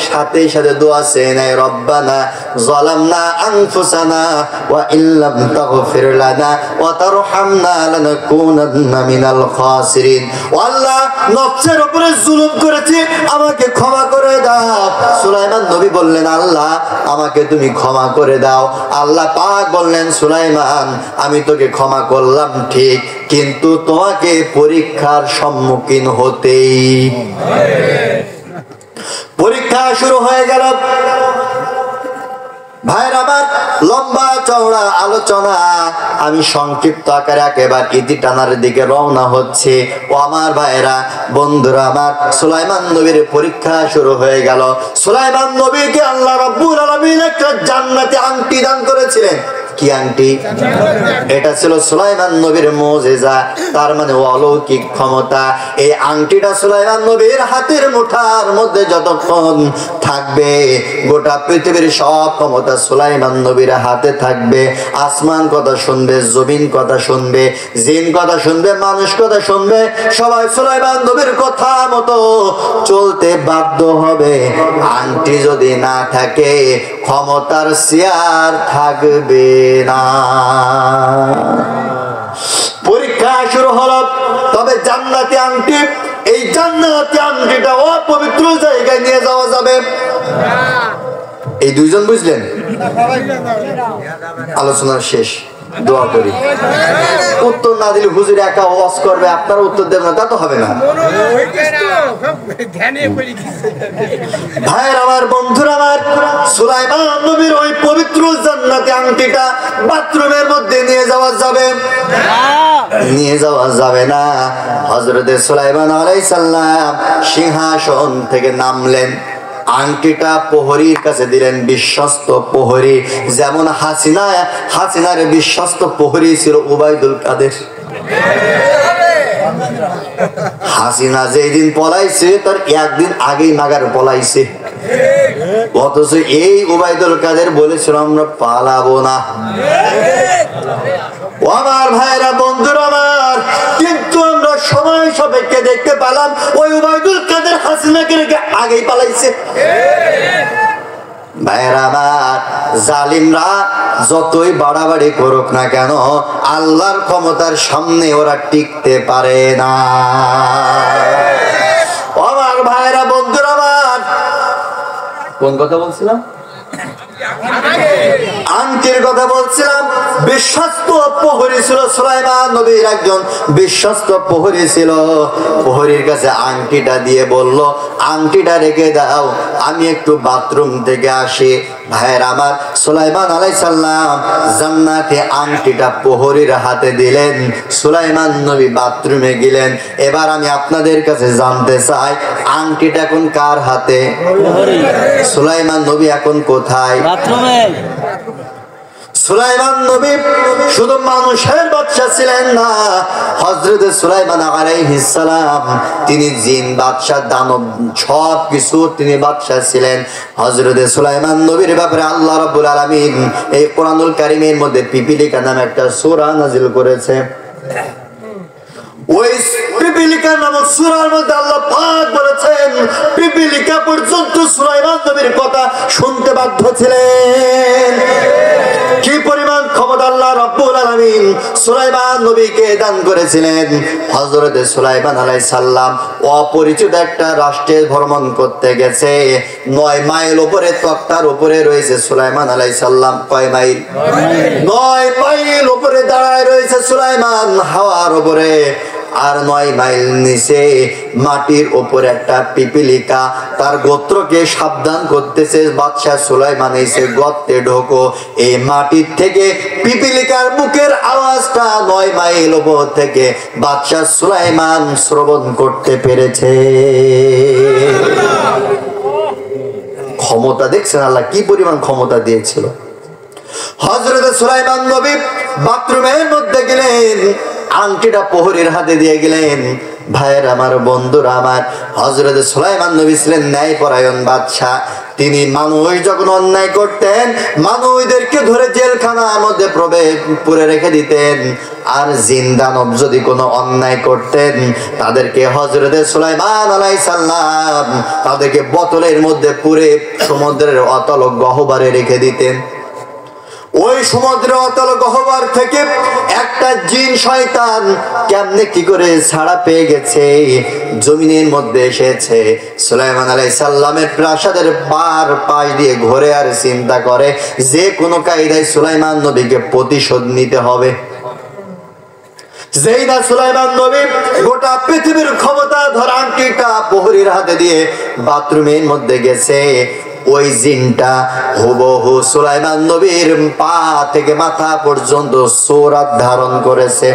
সাথে সাথে দোয়া চেয়ে নেয়, রব্বানা যালামনা আনফুসানা ওয়া ইল্লাম তাগফির লানা ওয়া তারহামনা লানাকুনান্না মিনাল খাসিরিন। ও আল্লাহ, নফসের উপরে জুলুম করেছি, আমাকে ক্ষমা করে দাও। সুলাইমান নবী বললেন, আল্লাহ আমাকে তুমি ক্ষমা করে দাও। আল্লাহ পাক বললেন, সুলাইমান আমি তোকে ক্ষমা করলাম ঠিক, কিন্তু তোমাকে পরীক্ষার সম্মুখীন হতেই। পরীক্ষা শুরু হয়ে গেল। ভাইরা আমার, লম্বা চওড়া আলোচনা আমি সংক্ষিপ্ত আকারে একেবারে ইতি টানার দিকে রওনা হচ্ছে। ও আমার ভাইরা, বন্ধুরা আমার, সুলাইমান নবীর পরীক্ষা শুরু হয়ে গেল। সুলাইমান নবীকে আল্লাহ রাব্বুল আলামিন একটা জান্নাতি আংটি দান করেছিলেন। কি আংটি? এটা ছিল সুলাইমান নবীর মুজিজা, তার মানে অলৌকিক ক্ষমতা। এই আংটিটা সুলাইমান নবীর হাতের মুঠার মধ্যে যতক্ষণ থাকবে, গোটা পৃথিবীর সব ক্ষমতা সুলাইমান নবীর হাতে থাকবে। আসমান কথা শুনবে, জমিন কথা শুনবে, জিন কথা শুনবে, মানুষ কথা শুনবে, সবাই সুলাইমান নবীর কথা মতো চলতে বাধ্য হবে। আংটি যদি না থাকে, ক্ষমতার চেয়ার থাকবে না। পরীক্ষা শুরু হলো। তবে জান্নাতি আংটি, এই জান্নাতি আংটিটা অপবিত্র জায়গায় নিয়ে যাওয়া যাবে। এই দুইজন বুঝলেন? আলোচনা শেষ, দোয়া করি। উত্তর না দিলে হুজুর একা ওয়াজ করবে, আপনারা উত্তর দেবেন না, তা তো হবে না। ভাইয়ের আমার, বন্ধুরা আমার, সুলাইমান নবীর ওই পবিত্র জান্নাতি আংটিটা বাথরুমের মধ্যে নিয়ে যাওয়া যাবে? নিয়ে যাওয়া যাবে না। হযরতে সুলাইমান আলাইহিস সালাম সিংহাসন থেকে নামলেন, আংটিটা প্রহরীর কাছে দিলেন, বিশ্বস্ত প্রহরী। যেমন হাসিনার বিশ্বস্ত প্রহরী ছিল উবাইদুল কাদের। হাসিনা যেদিন পলাইছে তার একদিন আগেই নাগার পলাইছে, অথচ এই উবাইদুল কাদের বলেছিল আমরা পালাবো না। ও আমার ভাইরা, বন্ধুরা আমার, কিন্তু আমরা সময় সাপেক্ষে দেখতে পেলাম ওই উবাইদুল কাদের হাসিনাকে রেখে আগেই পালাইছে। ভাইরা আমার, জালিমরা যতই বাড়াবাড়ি করুক না কেন, আল্লাহর ক্ষমতার সামনে ওরা টিকতে পারে না। আমার ভাইরা, বন্ধুরা আমার, কোন কথা বলছিলাম? আংটির কথা বলছিলাম। বিশ্বস্ত প্রহরী ছিল সুলাইমান নবীর, একজন বিশ্বস্ত প্রহরী ছিল। প্রহরীর কাছে আংটিটা দিয়ে বলল, আংটিটা রেখে দাও, আমি একটু বাথরুম থেকে আসি। ভাইয়ের আমার, সুলাইমান আলাইহিস সালাম জান্নাতে আংটিটা প্রহরীর হাতে দিলেন। সুলাইমান নবী বাথরুমে গেলেন। এবার আমি আপনাদের কাছে জানতে চাই, আংটিটা এখন কার হাতে? সুলাইমান নবী এখন কোথায়? বাথরুমে। সুলাইমান নবী শুধু মানুষের বাদশা ছিলেন না, হযরত সুলাইমান আলাইহিস সালাম তিনি জিন বাদশা, দানব, সব কিছু তিনি বাদশা ছিলেন। হযরত সুলাইমান নবীর ব্যাপারে আল্লাহ রাব্বুল আলামিন এই কোরআনুল কারীমের মধ্যে পিপিলিকা নামে একটা সূরা নাযিল করেছে। ওই পিপিলিকা নামক সূরার মধ্যে আল্লাহ পাক বলেছেন, পিপিলিকা পর্যন্ত সুলাইমান নবীর কথা শুনতে বাধ্য ছিলেন। কি পরিমাণ ক্ষমতা আল্লাহ রাব্বুল আলামিন সুলাইমান নবীকে দান করেছিলেন। হযরত সুলাইমান আলাইহিস সালাম অপরিচিত একটা রাষ্ট্রে ভ্রমণ করতে গেছে। 9 মাইল উপরে, তক্তার উপরে রয়েছে সুলাইমান আলাইহিস সালাম। কয় মাইল? 9 মাইল উপরে দাঁড়ায় রয়েছে সুলাইমান হাওয়ার উপরে। আর 9 মাইল নিচে মাটির উপরে একটা পিপিলিকা তার গোত্রকে সাবধান করতেছে, বাদশা সুলাইমান এসে গর্তে ঢোকো। এই মাটির থেকে পিপিলিকার মুখের আওয়াজটা 9 মাইল উপর থেকে বাদশা সুলাইমান শ্রবণ করতে পেরেছে। ক্ষমতা দেখছেন আল্লাহ কি পরিমাণ ক্ষমতা দিয়েছিল। হযরত সুলাইমান নবী বাথরুমের মধ্যে গেলেন, আংটিটা প্রহরীর হাতে দিয়ে গেলেন। ভাইয়ের আমার, বন্ধুরা আমার, হযরত সুলাইমান নবী ছিলেন ন্যায়পরায়ণ বাদশা। তিনি মানুষ যখন অন্যায় করতেন, মানুষদেরকে ধরে জেলখানার মধ্যে পুরে রেখে দিতেন। আর জিন দানব যদি কোনো অন্যায় করতেন, তাদেরকে হযরত সুলাইমান আলাইহিস সালাম তাদেরকে বোতলের মধ্যে পুরে সমুদ্রের অতল গহ্বরে রেখে দিতেন। ওই সমুদ্র অতল গহ্বর থেকে একটা জিন শয়তান কেমনে কি করে ছাড়া পেয়ে গেছে, জমিনের মধ্যে এসেছে। সুলাইমান আলাইহিস সালামের প্রাসাদের পাশ দিয়ে ঘুরে আর চিন্তা করে যে কোনো কায়দায় সুলাইমান নবীকে প্রতিশোধ নিতে হবে। যেই না সুলাইমান নবী গোটা পৃথিবীর ক্ষমতা ধরা আংটিটা প্রহরীর হাতে দিয়ে বাথরুমের মধ্যে গেছে, ওই জিনটা হুবহু সুলাইমান নবীর পা থেকে মাথা পর্যন্ত সূরাত ধারণ করেছে।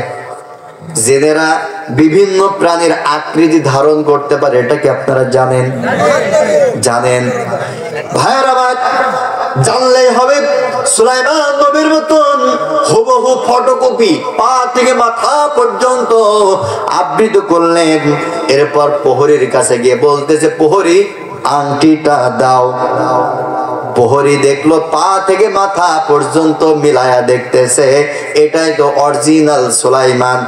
জিনেরা বিভিন্ন প্রাণীর আকৃতি ধারণ করতে পারে, এটা কি আপনারা জানেন? জানেন? ভাইয়েরা আমার, জানলেই হবে সুলাইমান নবীর বাস্তবের মতন হুবহু ফটোকপি পা থেকে মাথা পর্যন্ত আবৃত করলেন। এরপর প্রহরীর কাছে গিয়ে বলতেছে, প্রহরী আংটিটা দাও। প্রহরী দেখলো পা থেকে মাথা পর্যন্ত মিলায়া দেখতেছে এটাই তো অরিজিনাল সুলাইমান।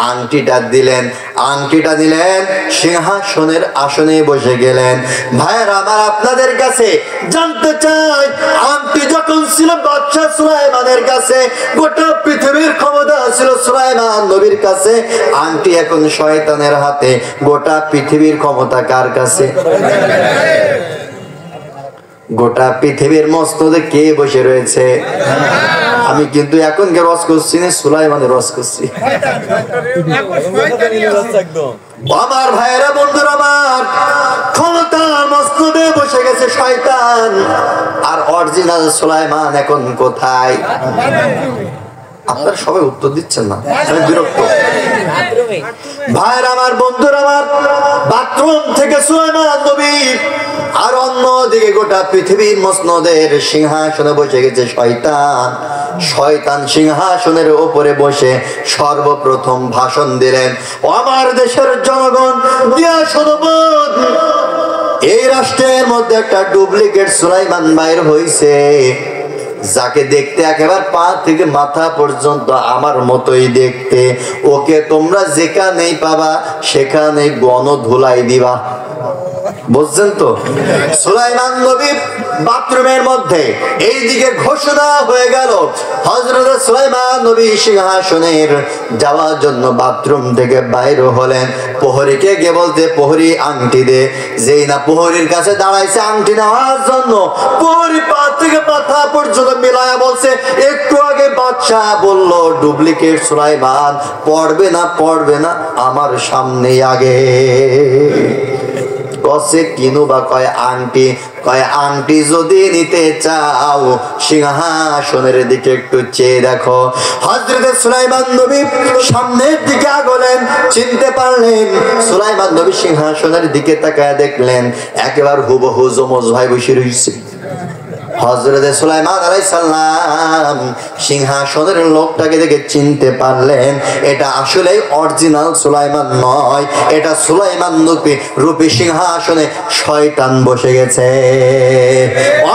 আংটিটা দিলেন, আংটিটা দিলেন, সিংহাসনের আসনে বসে গেলেন। ভাইয়েরা আমার, আপনাদের কাছে জানতে চাই, আংটি যখন ছিল বাদশা সুলাইমানের কাছে, গোটা পৃথিবীর ক্ষমতা ছিল সুলাইমান নবীর কাছে, আংটি এখন শয়তানের হাতে, গোটা পৃথিবীর ক্ষমতা কার কাছে? গোটা পৃথিবীর মস্তদে কে বসে রয়েছে? আমি কিন্তু এখন কে রস করছি না, সুলাইমানের রস করছি। আমার ভাইয়েরা, বন্ধুরা আমার, ক্ষমতার মস্তদে বসে গেছে শয়তান, আর অরিজিনাল সুলাইমান এখন কোথায়? আপনারা সবাই উত্তর দিচ্ছেন না, আমি বিরক্ত। ভাইয়েরা আমার, বন্ধুরা আমার, বাথরুম থেকে সুলাইমান নবী, আর অন্যদিকে গোটা পৃথিবীর মসনদের সিংহাসনে বসে গেছে শয়তান। শয়তান সিংহাসনের উপরে বসে সর্বপ্রথম ভাষণ দিলেন, ও আমার দেশের জনগণ, দিয়া শোনবন, এই রাষ্ট্রের মধ্যে একটা ডুপ্লিকেট সুলাইমান বাইর হইছে, যাকে দেখতে একেবারে পা থেকে মাথা পর্যন্ত আমার মতোই দেখতে। ওকে তোমরা যেখানেই পাবা সেখানেই গণধুলাই দিবা। বুঝছেন তো? সুলাইমান নবী বাথরুমের মধ্যে এইদিকে ঘোষণা হয়ে গেল, হযরত সুলাইমান নবী সিংহাসনের যাওয়ার জন্য বাথরুম থেকে বাইরে হলেন। প্রহরীকে গিয়ে বলতে, প্রহরী আংটি দে। যেই না প্রহরীর কাছে দাঁড়াইছে আংটি নেওয়ার জন্য, প্রহরী পা থেকে মাথা পর্যন্ত মিলায়া বলছে, একটু আগে বাদশা বলল ডুপ্লিকেট সুলাইমান, পড়বে না পড়বে না আমার সামনে আগে। কসে কিনু বা কয় আংটি, কয় আংটি যদি নিতে চাও সিংহাসনের দিকে একটু চেয়ে দেখো। হযরত সুলাইমান নবী সামনের দিকে আগলেন, চিনতে পারলেন সুলাইমান নবী সিংহাসনের দিকে তাকায় দেখলেন একেবারে হুবহু যমজ ভাই বসে রয়েছে। হযরত সুলাইমান আলাইহিস সালাম সিংহাসনের লোকটাকে দেখে চিনতে পারলেন এটা আসলে অরিজিনাল সুলাইমান নয়, এটা সুলাইমান রূপী সিংহাসনে শয়তান বসে গেছে।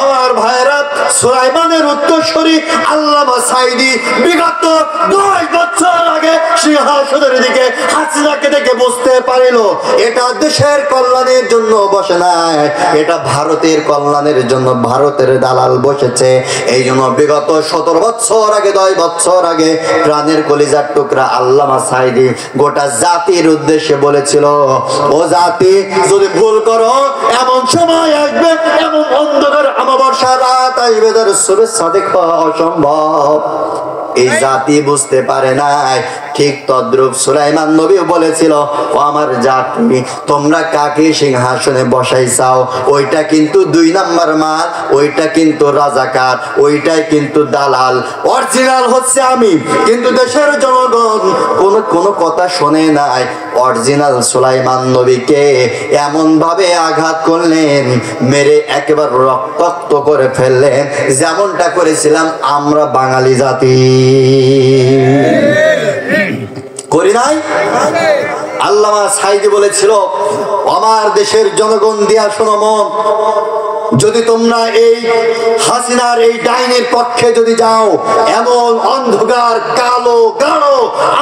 আমার ভাইরা, সুলাইমানের উত্তরসূরি আল্লামা সাঈদী বিগত 10 বছর আগে সিংহাসনের দিকে হাসিনাকে দেখে বুঝতে পারিল এটা দেশের কল্যাণের জন্য বসে নাই, এটা ভারতের কল্যাণের জন্য ভারতের দালাল বসেছে। এই জন্য বিগত 17 বছর আগে, 10 বছর আগে প্রাণের কলিজার টুকরা আল্লামা সাঈদী গোটা জাতির উদ্দেশ্যে বলেছিল, ও জাতি, যদি ভুল করো এমন সময় আসবে, এমন অন্ধকার অমাবস্যা রাত আসবে যার শুভেচ্ছা দেখা অসম্ভব। এই জাতি বুঝতে পারে নাই। ঠিক তদ্রূপ সুলাইমান নবী বলেছিল, ও আমার জাতি, তোমরা কাকে সিংহাসনে বসাই চাও, ওইটা কিন্তু 2 নাম্বার মাল, ওইটা কিন্তু রাজাকার, ওইটাই কিন্তু দালাল, অরিজিনাল হচ্ছে আমি। কিন্তু দেশের জনগণ কোন কথা শোনে নাই। অরিজিনাল সুলাইমান নবীকে এমন ভাবে আঘাত করলেন, মেরে একেবারে রক্তাক্ত করে ফেললেন, যেমনটা করেছিলাম আমরা বাঙালি জাতি করি নাই। আল্লামা সাঈদী বলেছিল, আমার দেশের জনগণ দিয়া শোনো মন, যদি তোমরা এই হাসিনার এই ডাইনের পক্ষে যদি যাও, এমন অন্ধকার কালো গাঢ়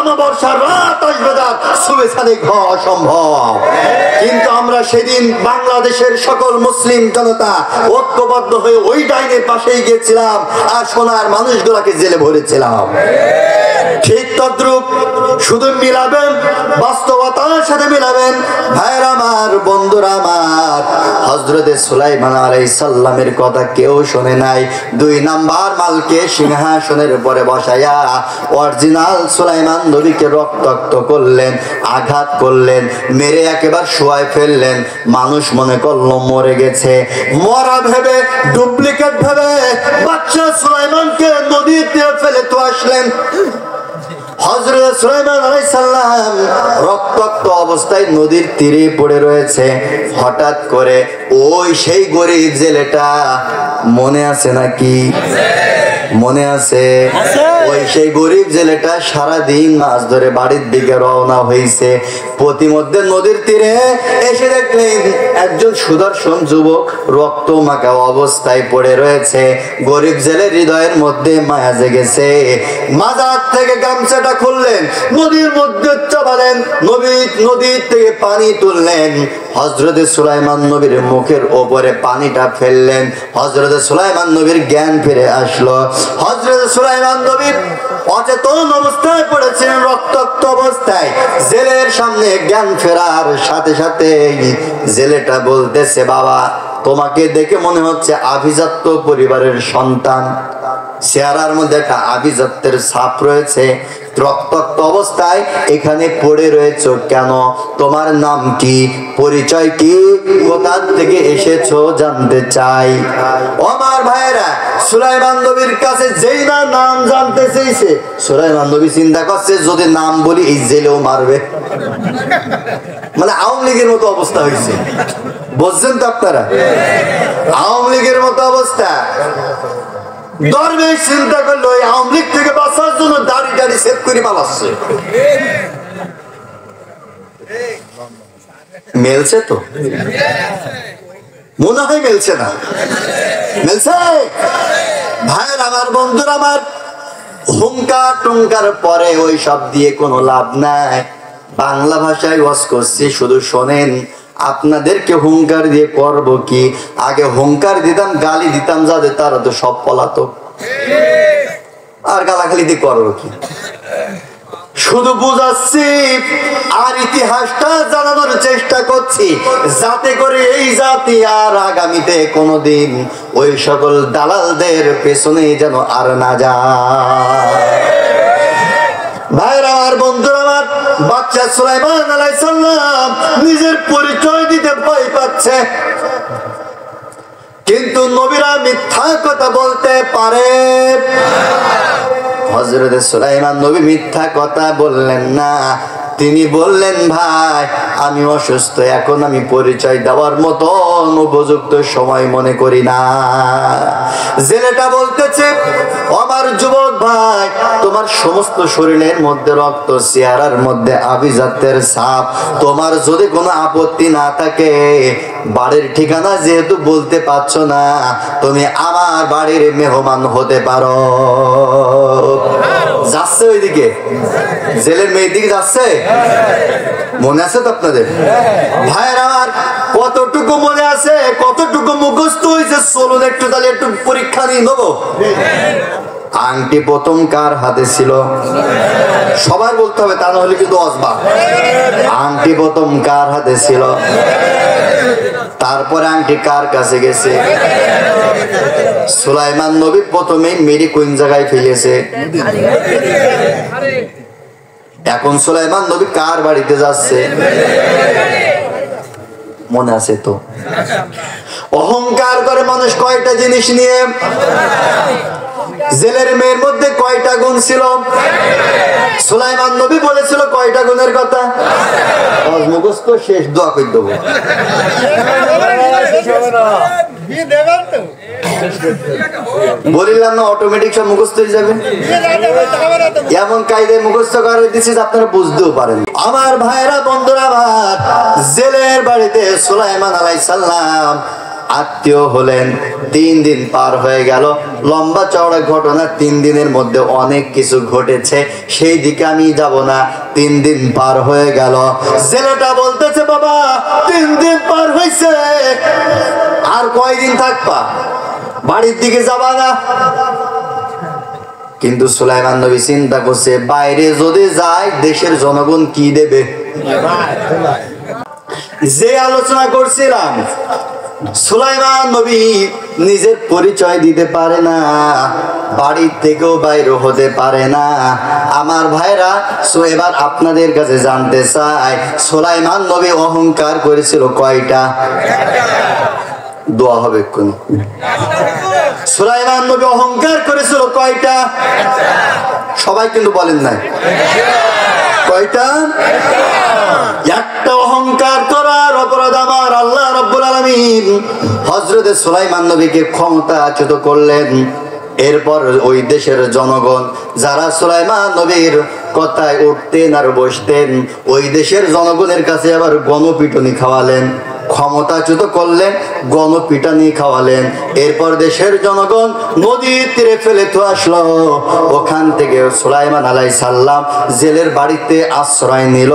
অমাবস্যার রাত আসবে যার শুভেচ্ছা দেখা অসম্ভব। কিন্তু আমরা সেদিন বাংলাদেশের সকল মুসলিম জনতা ঐক্যবদ্ধ হয়ে ওই ডাইনের পাশেই গিয়েছিলাম আর সোনার মানুষগুলাকে জেলে ভরেছিলাম। ঠিক তদ্রূপ শুধু মিলাবেন, বাস্তবতার সাথে মিলাবেন। ভাইরা আমার, বন্ধুরা আমার, হযরতে সুলাইমান আলাইহিস সালামের কথা কেউ শোনে নাই। 2 নাম্বার মালকে সিংহাসনের উপরে বসায়া অরিজিনাল সুলাইমান নবীকে রক্তাক্ত করলেন, আঘাত করলেন, মেরে একেবারে শোয়ায় ফেললেন। মানুষ মনে করলো মরে গেছে, মরা ভেবে, ডুপ্লিকেট ভেবে বাদশা সুলাইমানকে নদীতে ফেলে তো আসলেন। হযরত সুলাইমান আলাইহিস সালাম রক্তাক্ত অবস্থায় নদীর তীরে পড়ে রয়েছে। হঠাৎ করে ওই সেই গরিব জেলেটা মনে আছে নাকি? মনে আছে? ওই সেই গরিব জেলেটা সারাদিন মাছ ধরে বাড়ির দিকে রওনা হয়েছে। প্রতিমধ্যে নদীর তীরে এসে দেখলেন একজন সুদর্শন যুবক রক্ত মাখা অবস্থায় পড়ে রয়েছে। গরিব জেলের হৃদয়ের মধ্যে মায়া জেগেছে। মাজার থেকে গামছাটা খুললেন, নদীর মধ্যে চাপালেন, নদীর থেকে পানি তুললেন, হযরতে সুলাইমান নবীর মুখের ওপরে পানিটা ফেললেন। হযরতে সুলাইমান নবীর জ্ঞান ফিরে আসলো। হযরতে সুলাইমান নবী অচেতন অবস্থায় পড়েছিলেন, রক্তাক্ত অবস্থায়। জেলের সামনে জ্ঞান ফেরার সাথে সাথে জেলেটা বলতেছে, বাবা তোমাকে দেখে মনে হচ্ছে আভিজাত্য পরিবারের সন্তান। চেহারার মধ্যে একটা আভিজাত্যের ছাপ রয়েছে। রক্তাক্ত অবস্থায় এখানে পড়ে রয়েছো কেন? তোমার নাম কি, পরিচয় কি, কোথা থেকে এসেছো জানতে চাই। আমার ভাইয়েরা, সুলাইমান নবীর কাছে যেই না নাম জানতে চেয়েছে, সুলাইমান নবী চিন্তা করছে যদি নাম বলি এই জেলেও মারবে। মানে আওয়ামী লীগের মতো অবস্থা হয়েছে, বুঝছেন তো আপনারা? আওয়ামী লীগের মতো অবস্থা। দরবেশ চিন্তা করলো আওয়ামী লীগ থেকে বাঁচার জন্য দাড়ি দাড়ি সেভ করে পালাচ্ছে। মেলছে তো? মনে হয় মেলছে না। মেলছে? ভাইয়ের আমার, বন্ধুরা আমার, হুঙ্কার টুঙ্কার পরে ওই সব দিয়ে কোনো লাভ নাই। বাংলা ভাষায় ওয়াজ করছি, শুধু শোনেন। আপনাদেরকে হুঙ্কার দিয়ে করব কি? আগে হুঙ্কার দিতাম, গালি দিতাম যাদের, তারা তো সব পলাতক। আর গালাগালি দিয়ে করবো কি? শুধু বুঝাচ্ছি আর ইতিহাসটা জানানোর চেষ্টা করছি, যাতে করে এই জাতি আর আগামীতে কোনোদিন ওই সকল দালালদের পেছনে যেন আর না যায়। ভাইরা আর বন্ধুরা আমার, বাচ্চা সুলাইমান আলাইহিস সালাম নিজের পরিচয় দিতে ভয় পাচ্ছে, কিন্তু নবীরা মিথ্যা কথা বলতে পারে। হযরত সুলাইমান নবী মিথ্যা কথা বললেন না। তিনি বললেন, ভাই আমি অসুস্থ, এখন আমি পরিচয় দেওয়ার মতো উপযুক্ত সময় মনে করি না। জেলেটা বলতেছে, আমার যুবক ভাই, তোমার সমস্ত শরীরের মধ্যে রক্ত, চেহারার মধ্যে আভিজাত্যের ছাপ, তোমার যদি কোনো আপত্তি না থাকে, বাড়ির ঠিকানা যেহেতু বলতে পারছো না, তুমি আমার বাড়ির মেহমান হতে পারো। যাচ্ছে ওইদিকে, জেলের মেয়ের দিকে যাচ্ছে, মনে আছে তো আপনাদের? ভাইয়ের আমার, কতটুকু মনে আছে, কতটুকু মুখস্থ হয়েছে, চলুন একটু তাহলে একটু পরীক্ষা নিয়ে নেবো। আংটি প্রথম কার হাতে ছিল? সবার বলতে হবে, তা না হলে কিন্তু অসবা। আংটি প্রথম কার হাতে ছিল? তারপরে আংটি কার কাছে গেছে? সুলাইমান নবী প্রথমেই মেরি কোন জায়গায় ফেলেছে? এখন সুলাইমান নবী কার বাড়িতে যাচ্ছে? মনে আছে তো? অহংকার করে মানুষ কয়টা জিনিস নিয়ে? জেলের মেয়ের মধ্যে কয়টা গুণ ছিল? সুলাইমান নবী বলেছিল কয়টা গুণের কথা? মুখস্থ শেষ, দোয়া করে দেবো। বলিলাম না অটোমেটিক সব মুখস্থ হয়ে যাবে। এমন কায়দায় মুখস্থ করে দিচ্ছি আপনারা বুঝতেও পারেন। আমার ভাইরা, বন্ধুরা আমার, জেলের বাড়িতে সুলাইমান আলাইহিস সালাম আত্মীয় হলেন। 3 দিন পার হয়ে গেল। লম্বা চওড়া ঘটনা, 3 দিনের মধ্যে অনেক কিছু ঘটেছে, সেই দিকে আমি যাব না। 3 দিন পার হয়ে গেল। জেলেটা বলতেছে, বাবা 3 দিন পার হয়েছে, আর কয়দিন থাকবা? বাড়ির দিকে যাবা না? কিন্তু সুলাইমান নবী চিন্তা করছে, বাইরে যদি যায় দেশের জনগণ কি দেবে? যে আলোচনা করছিলাম, সুলাইমান নবী নিজের পরিচয় দিতে পারে না, বাড়ির থেকেও বাইরে হতে পারে না। আমার ভাইরা, এবার আপনাদের কাছে জানতে চাই, সুলাইমান নবী অহংকার করেছিল কয়টা? দোয়া হবে কোন? সুলাইমান নবী অহংকার করেছিল কয়টা? সবাই কিন্তু বলেন নাই। কয়টা? একটা অহংকার করার অপরাধ আমার আল্লাহ রাব্বুল আলামিন হযরতে সুলাইমান নবীকে ক্ষমতাচ্যুত করলেন। এরপর ওই দেশের জনগণ যারা সুলাইমান নবীর কথায় উঠতেন আর বসতেন, ওই দেশের জনগণের কাছে আবার গণপিটুনি খাওয়ালেন, ক্ষমতাচ্যুত করলেন, গণপিটানি খাওয়ালেন। এরপর দেশের জনগণ নদীর তীরে ফেলে তো আসলো। ওখান থেকে সুলাইমান আলাইহিস সালাম জেলের বাড়িতে আশ্রয় নিল।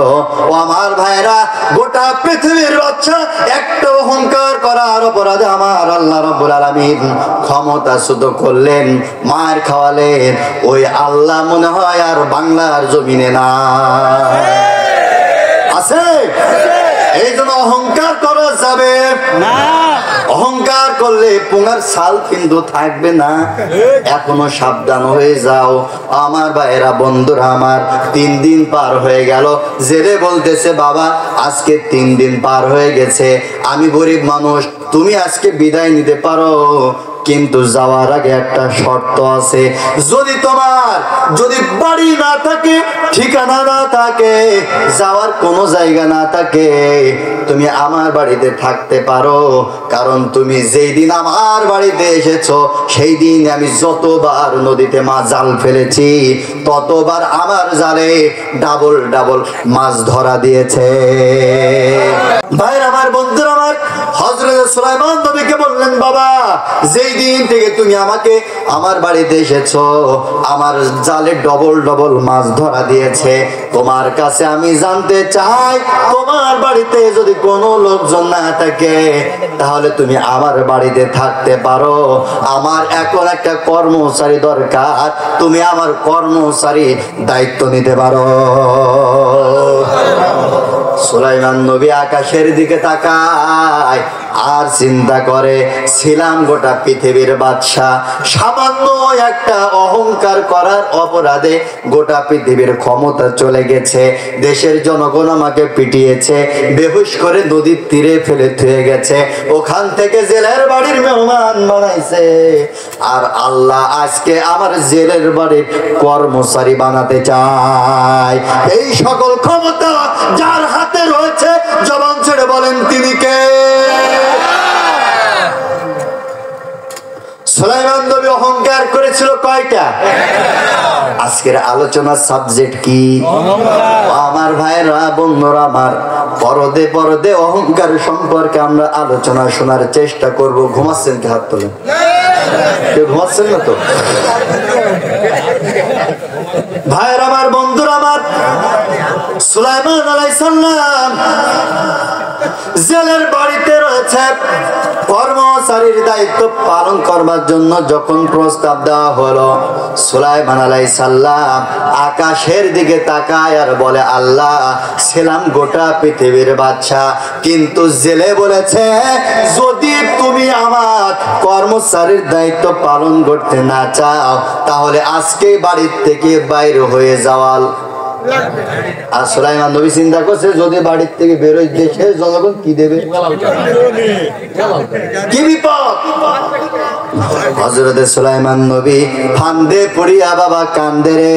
ও আমার ভাইরা, গোটা পৃথিবীর বাচ্চা একটা অহংকার করার অপরাধে আমার আল্লাহ রাব্বুল আলামিন ক্ষমতাচ্যুত করলেন, মার খাওয়ালেন। ওই আল্লাহ মনে হয় আর বাংলার জমিনে না আছে। এই জন্য অহংকার করা যাবে না। অহংকার করলে পুঙ্গার ছাল কিন্তু থাকবে না। এখনো সাবধান হয়ে যাও আমার ভাইয়েরা, বন্ধুরা আমার। 3 দিন পার হয়ে গেল, জেলে বলতেছে বাবা আজকে 3 দিন পার হয়ে গেছে, আমি গরিব মানুষ, তুমি আজকে বিদায় নিতে পারো, কিন্তু যাওয়ার আগে একটা শর্ত আছে। যদি বাড়ি না থাকে, ঠিকানা না থাকে, যাওয়ার কোনো জায়গা না থাকে, তুমি আমার বাড়িতে থাকতে পারো। কারণ তুমি যেই দিন আমার বাড়িতে এসেছো সেই দিন আমি যতবার নদীতে মাছ জাল ফেলেছি ততবার আমার জালে ডাবল ডাবল মাছ ধরা দিয়েছে। ভাইরা আমার, বন্ধুরা আমার, হযরত সুলাইমান নবীকে বললেন বাবা যেই দিন থেকে তুমি আমাকে আমার বাড়িতে এসেছো আমার জালে ডবল ডবল মাছ ধরা দিয়েছে। তোমার কাছে আমি জানতে চাই, তোমার বাড়িতে যদি কোনো লোকজন না থাকে তাহলে তুমি আমার বাড়িতে থাকতে পারো। আমার এখন একটা কর্মচারী দরকার, তুমি আমার কর্মচারী দায়িত্ব নিতে পারো। সুলাইমান নবী আকাশের দিকে তাকায় আর চিন্তা করে, ছিলাম গোটা পৃথিবীর বাদশা, সামান্য একটা অহংকার করার অপরাধে গোটা পৃথিবীর ক্ষমতা চলে গেছে। দেশের জনগণ আমাকে পিটিয়েছে, বেহুশ করে নদীর তীরে ফেলে থুয়ে গেছে, ওখান থেকে জেলের বাড়ির মেহমান বানাইছে। আর আল্লাহ আজকে আমার জেলের বাড়ির কর্মচারী বানাতে চায়। এই সকল ক্ষমতা যার হাতে রয়েছে, জবান ছেড়ে বলেন তিনি কে? সুলাইমান নবী অহংকার করেছিল কয়টা? আজকের আলোচনার সাবজেক্ট কি? আমার ভাইরা, বন্ধুরা আমার, পরদে পরদে অহংকার সম্পর্কে আমরা আলোচনা শোনার চেষ্টা করব। ঘুমাচ্ছেন কি? হাত তোলেন। কেউ ঘুমাচ্ছেন না তো? ভাইরা আমার, বন্ধুরা আমার, সুলাইমান আলাইহিস সালাম জেলের বাড়িতে রয়েছে। কর্মচারীর দায়িত্ব পালন করবার জন্য যখন প্রস্তাব দেওয়া হলো, সুলাইমান আলাইহিস সালাম আকাশের দিকে তাকায় আর বলে আল্লাহ ছিলাম গোটা পৃথিবীর বাদশা, কিন্তু জেলে বলেছে যদি তুমি আমার কর্মচারীর দায়িত্ব পালন করতে না চাও তাহলে আজকে বাড়ির থেকে বাইরে হয়ে যাওয়া। আর সুলাইমান নবী চিন্তা করছে যদি বাড়ির থেকে বেরোয় দেশের জনগণ কি দেবে, কি বিপদ। হযরত সুলাইমান নবী ফান্দে পড়িয়া বাবা কান্দে রে।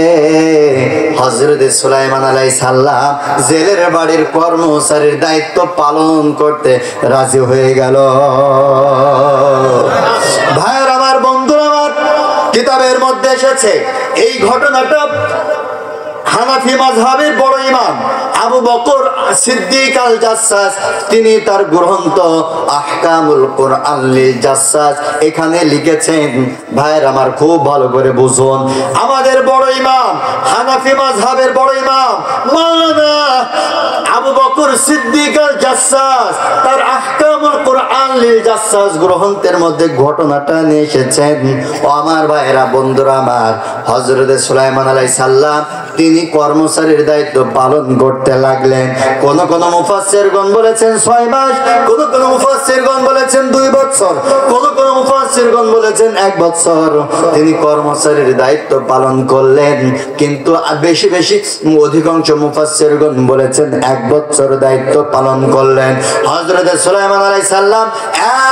হযরত সুলাইমান আলাইহিস সালাম জেলের বাড়ির কর্মচারীর দায়িত্ব পালন করতে রাজি হয়ে গেল। ভাইয়ের আমার, বন্ধুরা আমার, কিতাবের মধ্যে এসেছে এই ঘটনাটা হানাফি মাযহাবের বড় ইমাম আবু বকর সিদ্দিক আল জাসসাস তিনি তার গ্রন্থ আহকামুল কুরআন লিল জাসসাস এখানে লিখেছেন। ভাইয়ের আমার, খুব ভালো করে বুঝুন। আমাদের বড় ইমাম হানাফি মাযহাবের বড় ইমাম মাওলানা আবু বকর সিদ্দিক আল জাসসাস তার আহকামুল কুরআন লিল জাসসাস গ্রন্থের মধ্যে ঘটনাটা নিয়ে এসেছেন। ও আমার ভাইয়েরা, বন্ধুরা আমার, হযরত সুলাইমান আলাইহিস সালাম তিনি কর্মচারীর দায়িত্ব পালন করতে লাগলেন। কোন কোন মুফাসসিরগণ বলেছেন 6 মাস, কোন কোন মুফাসসিরগণ বলেছেন 2 বছর, কোন কোন মুফাসসিরগণ বলেছেন 1 বছর তিনি কর্মচারীর দায়িত্ব পালন করলেন। কিন্তু বেশি বেশি অধিকাংশ মুফাসসিরগণ বলেছেন 1 বছর দায়িত্ব পালন করলেন। হযরত সুলাইমান আলাইহিস সালাম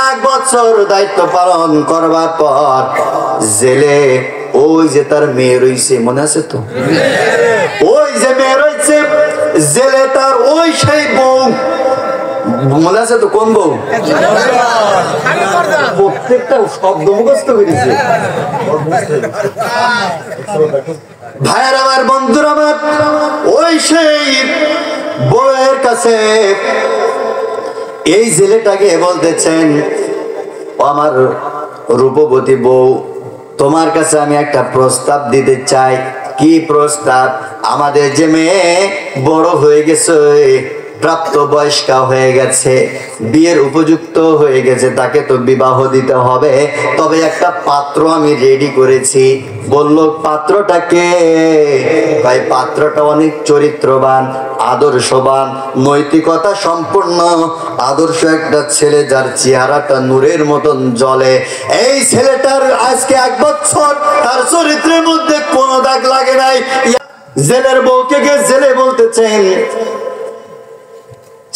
1 বছর দায়িত্ব পালন করবার পর জেলে ওই যে তার মেয়ে রয়েছে, মনে আছে তো? ওই যে মেয়ে রয়েছে জেলে, তার ওই সেই বউ মনে আছে তো কোন বউ? প্রত্যেকটা শব্দ মুখস্থ করেছে। ভাইয়ের আমার, বন্ধুর আমার, ওই সেই বউয়ের কাছে এই ছেলেটাকে বলতেছেন, আমার রূপবতী বউ, তোমার কাছে আমি একটা প্রস্তাব দিতে চাই। কি প্রস্তাব? আমাদের যে মেয়ে বড় হয়ে গেছে, প্রাপ্ত বয়স্কা হয়ে গেছে, বিয়ের উপযুক্ত হয়ে গেছে, তাকে তো বিবাহ দিতে হবে। তবে একটা পাত্র আমি রেডি করেছি। বলল পাত্রটাকে? ভাই পাত্রটা অনেক চরিত্রবান, আদর্শবান, নৈতিকতা সম্পূর্ণ আদর্শ একটা ছেলে, যার চেহারাটা নূরের মতন জ্বলে। এই ছেলেটার আজকে 1 বছর তার চরিত্রের মধ্যে কোনো দাগ লাগে নাই। জেলের বউকে গিয়ে জেলে বলতেছেন,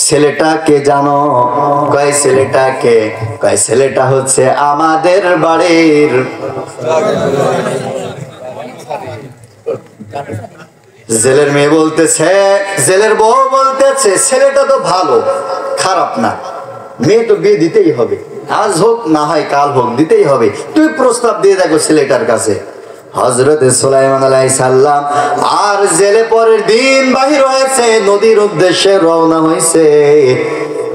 ছেলেটাকে জানো? কয় ছেলেটাকে? কয় ছেলেটা হচ্ছে আমাদের বাড়ির। জেলের মেয়ে বলতেছে, জেলের বউ বলতেছে, ছেলেটা তো ভালো, খারাপ না, মেয়ে তো বিয়ে দিতেই হবে, আজ হোক না হয় কাল হোক, দিতেই হবে, তুই প্রস্তাব দিয়ে দেখো ছেলেটার কাছে। হযরত সুলাইমান আলাইহিস সালাম আর জেলে পরের দিন বাহির হয়েছে, নদীর উদ্দেশ্যে রওনা হয়েছে।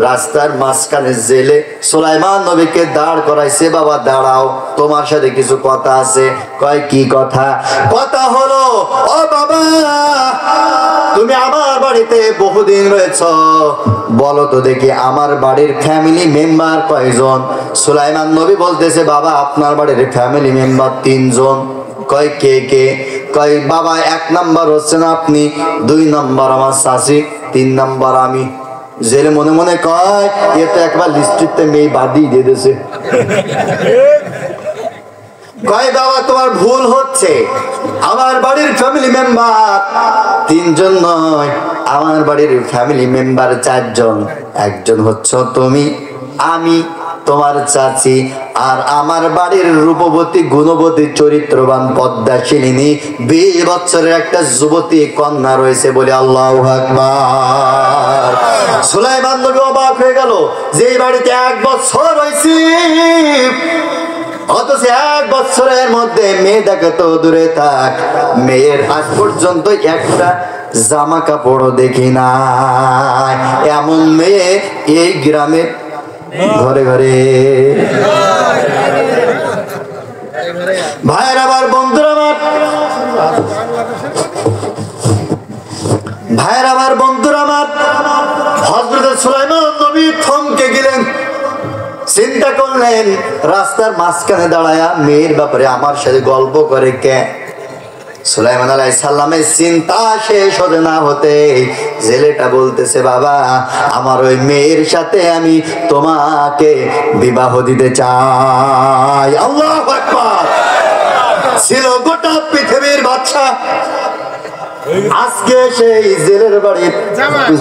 রাস্তার মাঝখানে জেলে সুলাইমান নবীকে দাঁড় করাইছে, বাবা দাঁড়াও, তোমার সাথে কিছু কথা আছে। কয় কি কথা? কথা হলো, ও বাবা, তুমি আমার বাড়িতে বহুদিন রয়েছ, বলো তো দেখি আমার বাড়ির ফ্যামিলি মেম্বার কয়জন? সুলাইমান নবী বলতেছে, বাবা আপনার বাড়ির ফ্যামিলি মেম্বার 3 জন। কয় কে কে? কয় বাবা 1 নাম্বার হচ্ছেন আপনি, 2 নাম্বার আমার শাশি, 3 নাম্বার আমি। জেলে মনে মনে কয়, এ তো একবার লিস্ট্রিতে মেয়ে বাদই দিয়ে দিয়েছে। কয় বাবা তোমার ভুল হচ্ছে, আমার বাড়ির ফ্যামিলি মেম্বার 3 জন নয়, আমার বাড়ির ফ্যামিলি মেম্বার 4 জন। একজন হচ্ছে তুমি, আমি, তোমার চাচি, আর আমার বাড়ির রূপবতী, গুণবতী, চরিত্রবান, পদ্মাশিনী 20 বছরের একটা যুবতী কন্যা রয়েছে। বলে আল্লাহু আকবার। সুলাইমান নবী অবাক হয়ে গেল, যে বাড়িতে 1 বছর হয়েছে, অথচ 1 বছরের মধ্যে মেয়েটাকে তো দূরে থাক, মেয়ের আজ পর্যন্ত একটা জামা কাপড় দেখি না। এমন মেয়ে এই গ্রামে ঘরে ঘরে। ভাইয়ের আবার, বন্ধুরা আমার, ভাইয়ের আবার, বন্ধুরা আমার, হযরত সুলাইমান নবী থমকে গেলেন, চিন্তা করলেন, রাস্তার মাঝখানে দাঁড়ায়া মেয়ের ব্যাপারে আমার সাথে গল্প করে কে? সুলাইমান আলাইহিস সালামের চিন্তা শেষ হতে না হতে জেলেটা বলতেছে, বাবা আমার ওই মেয়ের সাথে আমি তোমাকে বিবাহ দিতে চাই। আল্লাহু আকবার। ছিল গোটা পৃথিবীর বাদশা, আজকে সেই জেলের বাড়ির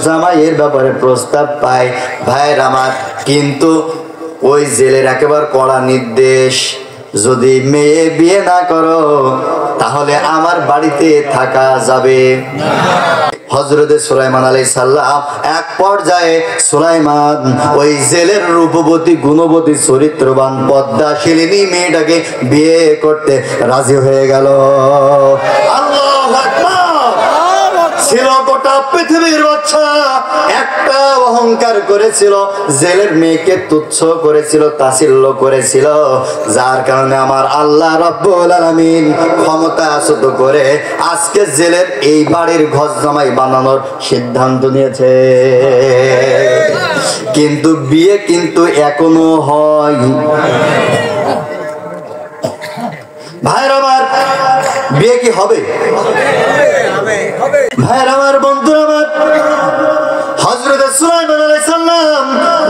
জামাইয়ের ব্যাপারে প্রস্তাব পায়। ভাইয়ের আমার, কিন্তু ওই জেলের একেবারে কড়া নির্দেশ, যদি মেয়ে বিয়ে না করো তাহলে আমার বাড়িতে থাকা যাবে না। হযরত সুলাইমান আলাইহিস সালাম এক পর্যায়ে সুলাইমান ওই জেলের রূপবতী, গুণবতী, চরিত্রবান, পদ্মাশিনী মেয়েটাকে বিয়ে করতে রাজি হয়ে গেল। আল্লাহু আকবার। ছিল গোটা পৃথিবীর বাদশা, একটা অহংকার করেছিল, জেলের মেয়েকে তুচ্ছ করেছিল, তাচ্ছিল্য করেছিল, যার কারণে আমার আল্লাহ রাব্বুল আলামিন ক্ষমতা আছুত করে আজকে জেলের এই বাড়ির ঘর জামাই বানানোর সিদ্ধান্ত নিয়েছে। কিন্তু বিয়ে কিন্তু এখনো হয়। ভাইরা আমার, বিয়ে কি হবে? ভাইরা আমার, বন্ধুরা আমার, হযরত সুলাইমান আলাইহিস সালাম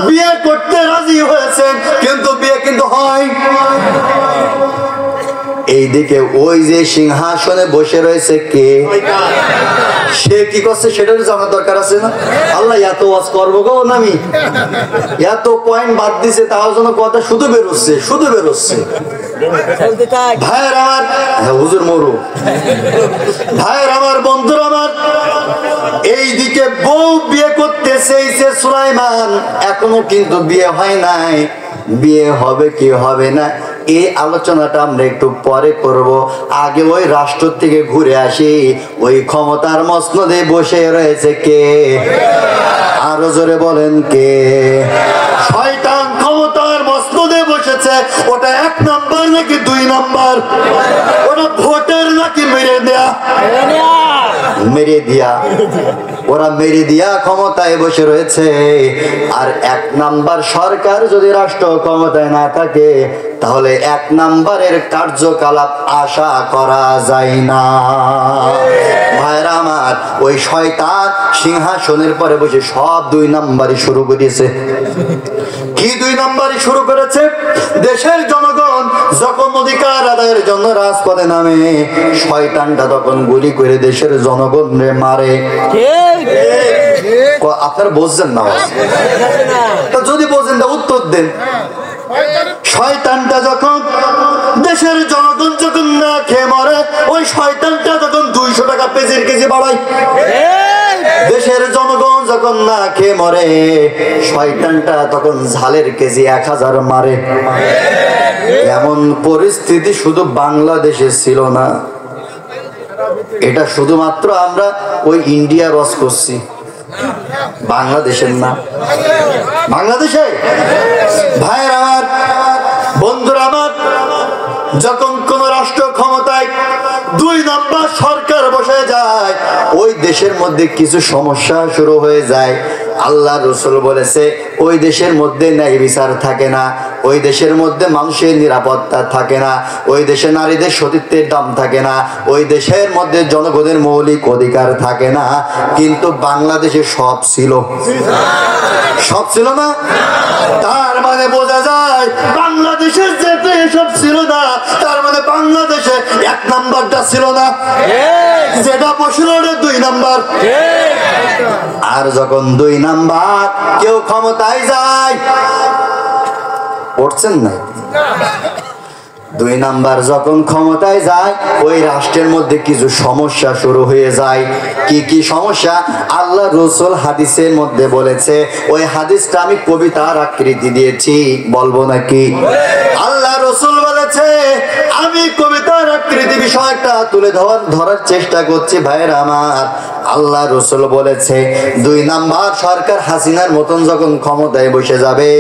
বিয়ে করতে রাজি হয়েছেন, কিন্তু বিয়ে কিন্তু হয়। এইদিকে ওই যে সিংহাসনে বসে রয়েছে কে, সে কি করছে সেটাও জানার দরকার আছে না? আল্লাহ এত ওয়াজ করবো গো, আমি এত পয়েন্ট বাদ দিছে, তাও যেন কথা শুধু বেরোচ্ছে, শুধু বেরোচ্ছে। ভাইয়ের আমার, হুজুর মরু। ভাইয়ের আমার, বন্ধুর আমার, এইদিকে বউ কেউ বিয়ে করতে চেয়েছে সুলাইমান, এখনো কিন্তু বিয়ে হয় নাই। বিয়ে হবে কি হবে না এই আলোচনাটা আমরা একটু পরে করব। আগে ওই রাষ্ট্র থেকে ঘুরে আসি, ওই ক্ষমতার মসনদে বসে রয়েছে কে? আরো জোরে বলেন কে? শয়তান ক্ষমতার মসনদে বসেছে। ওটা 1 নাম্বার নাকি 2 নাম্বার? ওটা ভোটের নাকি মেরে দেয়া? মেরে দিয়া। ওরা মেরে দিয়া ক্ষমতায় বসে রয়েছে। আর 1 নাম্বার সরকার যদি রাষ্ট্র ক্ষমতায় না থাকে তাহলে 1 নাম্বারের কার্যকলাপ আশা করা যায় না। ভাইরা আমার, ওই শয়তান সিংহাসনের পরে বসে সব 2 নাম্বারই শুরু করেছে। কি 2 নাম্বারই শুরু করেছে? দেশের জনগণ যখন অধিকার আদায়ের জন্য রাজপথে নামে, শয়তানটা তখন গুলি করে দেশের জনগণকে মারে। আপনারা বুঝছেন না? যদি বোঝেন তা উত্তর দেন। শয়তানটা যখন দেশের জনগণ যখন না খেয়ে মরে, ওই শয়তানটা তখন 200 টাকা পেঁয়াজের কেজি বাড়ায়। দেশের জনগণ যখন না খেয়ে মরে, শয়তানটা তখন ঝালের কেজি 1000 মারে। এমন পরিস্থিতি শুধু বাংলাদেশে ছিল না, এটা শুধুমাত্র আমরা ওই ইন্ডিয়া রস করছি, বাংলাদেশের না। বাংলাদেশে ভাইয়ের আমার, বন্ধুরা আমার, যখন কোন রাষ্ট্র ক্ষমতায় 2 নাম্বার সরকার বসে যায়, ওই দেশের মধ্যে কিছু সমস্যা শুরু হয়ে যায়। আল্লাহ রাসূল বলেছে ওই দেশের মধ্যে ন্যায় বিচার থাকে না, ওই দেশের মধ্যে মানুষের নিরাপত্তা থাকে না, ওই দেশে নারীদের সতীত্বের দাম থাকে না, ওই দেশের মধ্যে জনগণের মৌলিক অধিকার থাকে না। কিন্তু বাংলাদেশে সব ছিল। সব ছিল না? তার মানে বোঝা যায় বাংলাদেশের যেতে সব ছিল না, তার মানে বাংলাদেশে 1 নাম্বারটা ছিল না, যেটা বসল 2 নাম্বার। আর যখন 2 নাম্বার কেউ ক্ষমতায় যায়, পড়ছেন না? 2 নাম্বার যখন ক্ষমতায় যায়, ওই রাষ্ট্রের মধ্যে কিছু সমস্যা শুরু হয়ে যায়। কি কি সমস্যা? আল্লাহ রাসূল হাদিসের মধ্যে বলেছে, ওই হাদিসটা আমি কবিতার আকৃতি দিয়েছি, বলবো নাকি? আল্লাহ রাসূল বলেছে, আমি কবিতার আকৃতি বিষয়টা তুলে ধরার চেষ্টা করছি ভাইরা আমার। আল্লাহ রাসূল বলেছে 2 নাম্বার সরকার হাসিনার মতন যখন ক্ষমতায় বসে যাবে,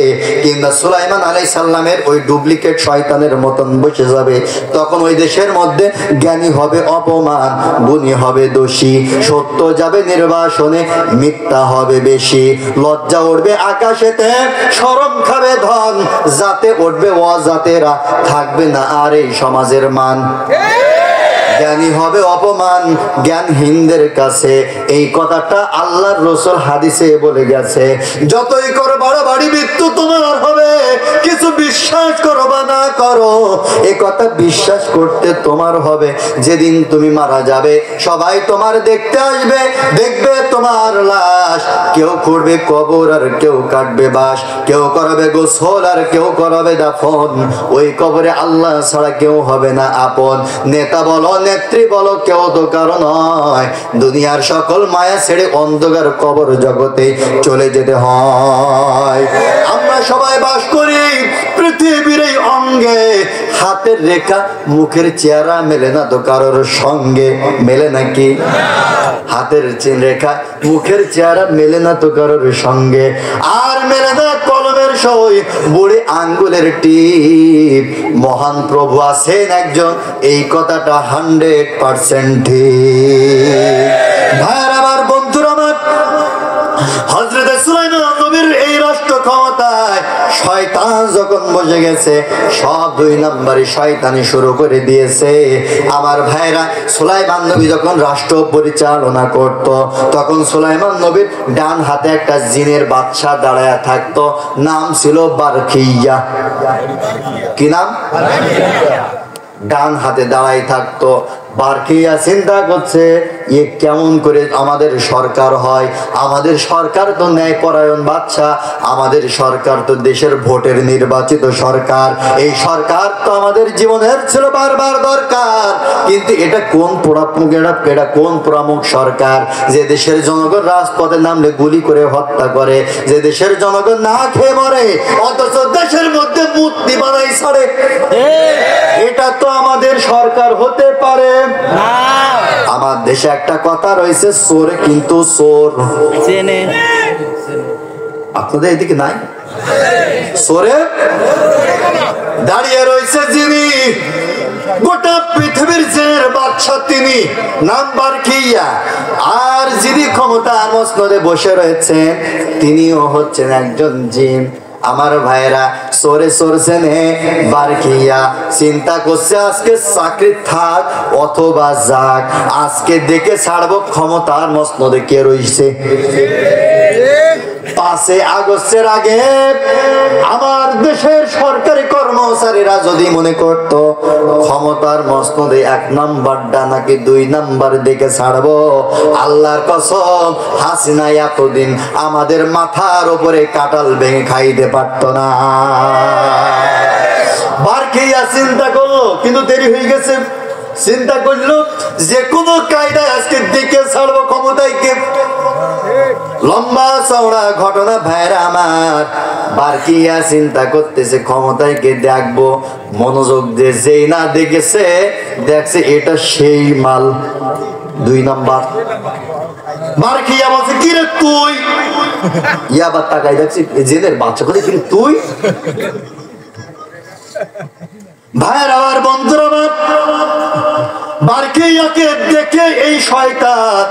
কিংবা সুলাইমান আলাইহিস সালামের ওই ডুপ্লিকেট শয়তানের মতন বসে যাবে, তখন ওই দেশের মধ্যে জ্ঞানী হবে অপমান, গুণী হবে দোষী, সত্য যাবে নির্বাসনে, মিথ্যা হবে বেশি, লজ্জা উঠবে আকাশেতে, শরম খাবে ধন, জাতে উঠবে অজাতেরা, থাকবে না আর এই সমাজের মান। জ্ঞানী হবে অপমান জ্ঞানহীনদের কাছে, এই কথাটা আল্লাহর রাসূল হাদিসে বলে গেছে। যতই করো বাড়াবাড়ি, মৃত্যু তোমার হবে, কিছু বিশ্বাস করো বা না করো, এই কথা বিশ্বাস করতে তোমার হবে। যেদিন তুমি মারা যাবে, সবাই তোমার দেখতে আসবে, দেখবে তোমার লাশ, কেউ করবে কবর আর কেউ কাটবে বাঁশ, কেউ করবে গোসল আর কেউ করবে দাফন। ওই কবরে আল্লাহ ছাড়া কেউ হবে না আপন। নেতা বলো নেত্রী বলো, কেউ তো কারো নয়, দুনিয়ার সকল মায়া ছেড়ে অন্ধকার কবর জগতে চলে যেতে হয়। আমরা সবাই বাস করি পৃথিবীর এই অঙ্গে, হাতের রেখা মুখের চেহারা মেলে না তো কারোর সঙ্গে, মেলে নাকি? হাতের রেখা মুখের চেহারা মেলে না তো কারোর সঙ্গে, আর মেলে না কলমের সই, বুড়ি আঙ্গুলের টিপ। মহান প্রভু আছেন একজন, এই কথাটা 100% ঠিক। ভাইরা আমার, বন্ধুরা আমার, হযরত সুলাইমান নবীর এই রাষ্ট্র ক্ষমতায় শয়তান যখন বসে গেছে, সব 2 নাম্বারই শয়তানি শুরু করে দিয়েছে। আমার ভাইরা, সুলাইমান নবী যখন রাষ্ট্র পরিচালনা করত, তখন সুলাইমান নবীর ডান হাতে একটা জিনের বাদশা দাঁড়ায়া থাকতো, নাম ছিল বারখিয়া। কি নাম? ডান হাতে দাঁড়াই থাকতো। বারখিয়া চিন্তা করছে, এ কেমন করে আমাদের সরকার হয়? আমাদের সরকার তো ন্যায়পরায়ণ বাদশা, আমাদের সরকার তো দেশের ভোটের নির্বাচিত সরকার। এই সরকার তো আমাদের জীবনের ছিল বারবার দরকার, কিন্তু এটা কোন পোড়ামুখ, এটা কোন পোড়ামুখ সরকার যে দেশের জনগণ রাজপথে নামলে গুলি করে হত্যা করে, যে দেশের জনগণ না খেয়ে মরে, অথচ দেশের মধ্যে মূর্তি বানাই ছাড়ে। এটা তো আমাদের সরকার হতে পারে না। আমার দেশে একটা কথা রয়েছে, চোরে কিন্তু চোর চেনে। আপনাদের এদিকে নাই? চোরে দাঁড়িয়ে রয়েছে যিনি, গোটা পৃথিবীর জের বাদশা তিনি, নাম বারকিয়া। আর যিনি ক্ষমতা মসনদে বসে রয়েছেন তিনিও হচ্ছেন একজন জিন। আমার ভাইরা, চোরে চোরছেন বারকিয়া, চিন্তা করছে আজকে চাকরি থাক অথবা যাক, আজকে দেখে ছাড়বো ক্ষমতার মসনদে কে রয়েছে। 5 আগস্টের আগে আমার দেশের সরকারি কর্মচারীরা যদি মনে করত ক্ষমতার মসনদে 1 নাম্বারটা নাকি 2 নাম্বার দেখে ছাড়বো, আল্লাহর কসম হাসিনা এতদিন আমাদের মাথার উপরে কাঁঠাল ভেঙে খাইতে পারত না। বারকিয়া চিন্তা করলো, কিন্তু দেরি হয়ে গেছে। চিন্তা করলো যে কোনো কায়দায় আজকে দেখে ছাড়বো ক্ষমতায় কে। লম্বা চওড়া ঘটনা ভাইরা আমার। বারকিয়া চিন্তা করতেছে ক্ষমতায় কে দেখবো, মনোযোগ দিয়ে যেই না দেখেছে, দেখছে এটা সেই মাল 2 নাম্বার। বারকিয়া বলছে কি রে তুই? ইয়াবার তাকাই দেখছি জেলের বাচ্চা করে, কি তুই? ভাইয়ের আমার বন্ধুরা আমার, বারকিয়াকে দেখে এই শয়তান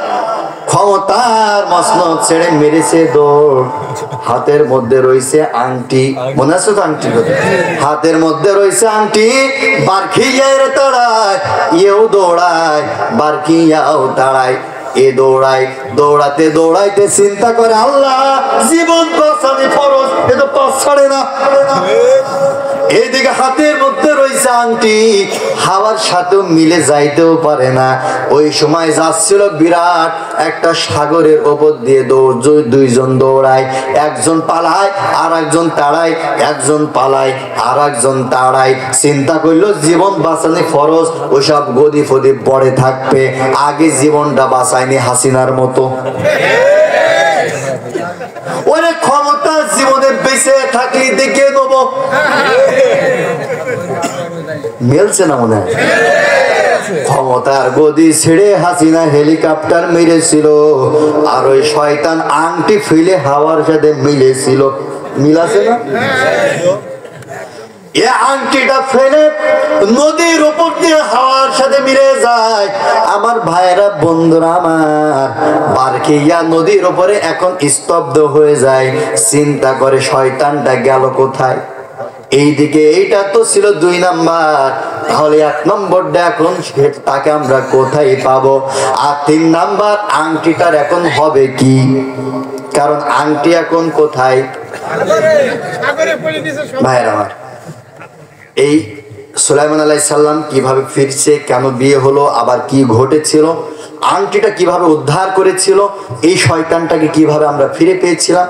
ক্ষমতার মসনদ ছেড়ে মেরেছে দৌড়। হাতের মধ্যে রয়েছে আংটি, মনে আছে তো আংটি? হাতের মধ্যে রয়েছে আংটি। বারকিয়ার তাড়ায় এও দৌড়ায়, বারকিয়াও তাড়ায়, এ দৌড়ায়। দৌড়াতে দৌড়াইতে চিন্তা করে আল্লাহ জীবন বাঁচানি ফরজ, এ তো পাস ছাড়ে না। এইদিকে হাতের মধ্যে রয়েছে আংটি, হাওয়ার সাথেও মিলে যাইতেও পারে না। ওই সময় যাচ্ছিল বিরাট একটা সাগরের ওপর দিয়ে, দুইজন দৌড়ায়, একজন পালায় আর একজন তাড়ায়, একজন পালায় আর একজন তাড়ায়। চিন্তা করলো জীবন বাঁচানি ফরজ, ওসব গদি ফদি পড়ে থাকবে, আগে জীবনটা বাঁচায়নি হাসিনার মতো। ওরে ক্ষমতা জীবনে বেঁচে থাকলে দেখে নেব, মেলছে না মনে হয়। ক্ষমতার গদি ছেড়ে হাসিনা হেলিকপ্টার মেরেছিল, আর ওই শয়তান আংটি ফেলে হাওয়ার সাথে মিলেছিল। মিলাছে না? এ আংটিটা ফেলে নদীর উপর দিয়ে হাওয়ার সাথে মিলে যায়। আমার ভাইয়েরা বন্ধুরা আমার, বারকিয়া নদীর উপরে এখন স্তব্ধ হয়ে যায়। চিন্তা করে শয়তানটা গেল কোথায়। এইদিকে এইটা তো ছিল 2 নাম্বার, তাহলে 1 নম্বরটা এখন তাকে আমরা কোথায় পাবো? আর 3 নাম্বার আংটিটার এখন হবে কি? কারণ আংটি এখন কোথায়? ভাইয়েরা আমার, এই সুলাইমান আলাইহিস সালাম কিভাবে ফিরছে, কেন বিয়ে হলো, আবার কি ঘটেছিল, আংটিটা কিভাবে উদ্ধার করেছিল, এই শয়তানটাকে কিভাবে আমরা ফিরে পেয়েছিলাম,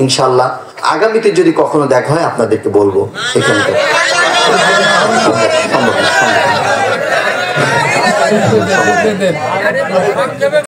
ইনশাআল্লাহ আগামীতে যদি কখনো দেখা হয় আপনাদেরকে বলবো। এখানকার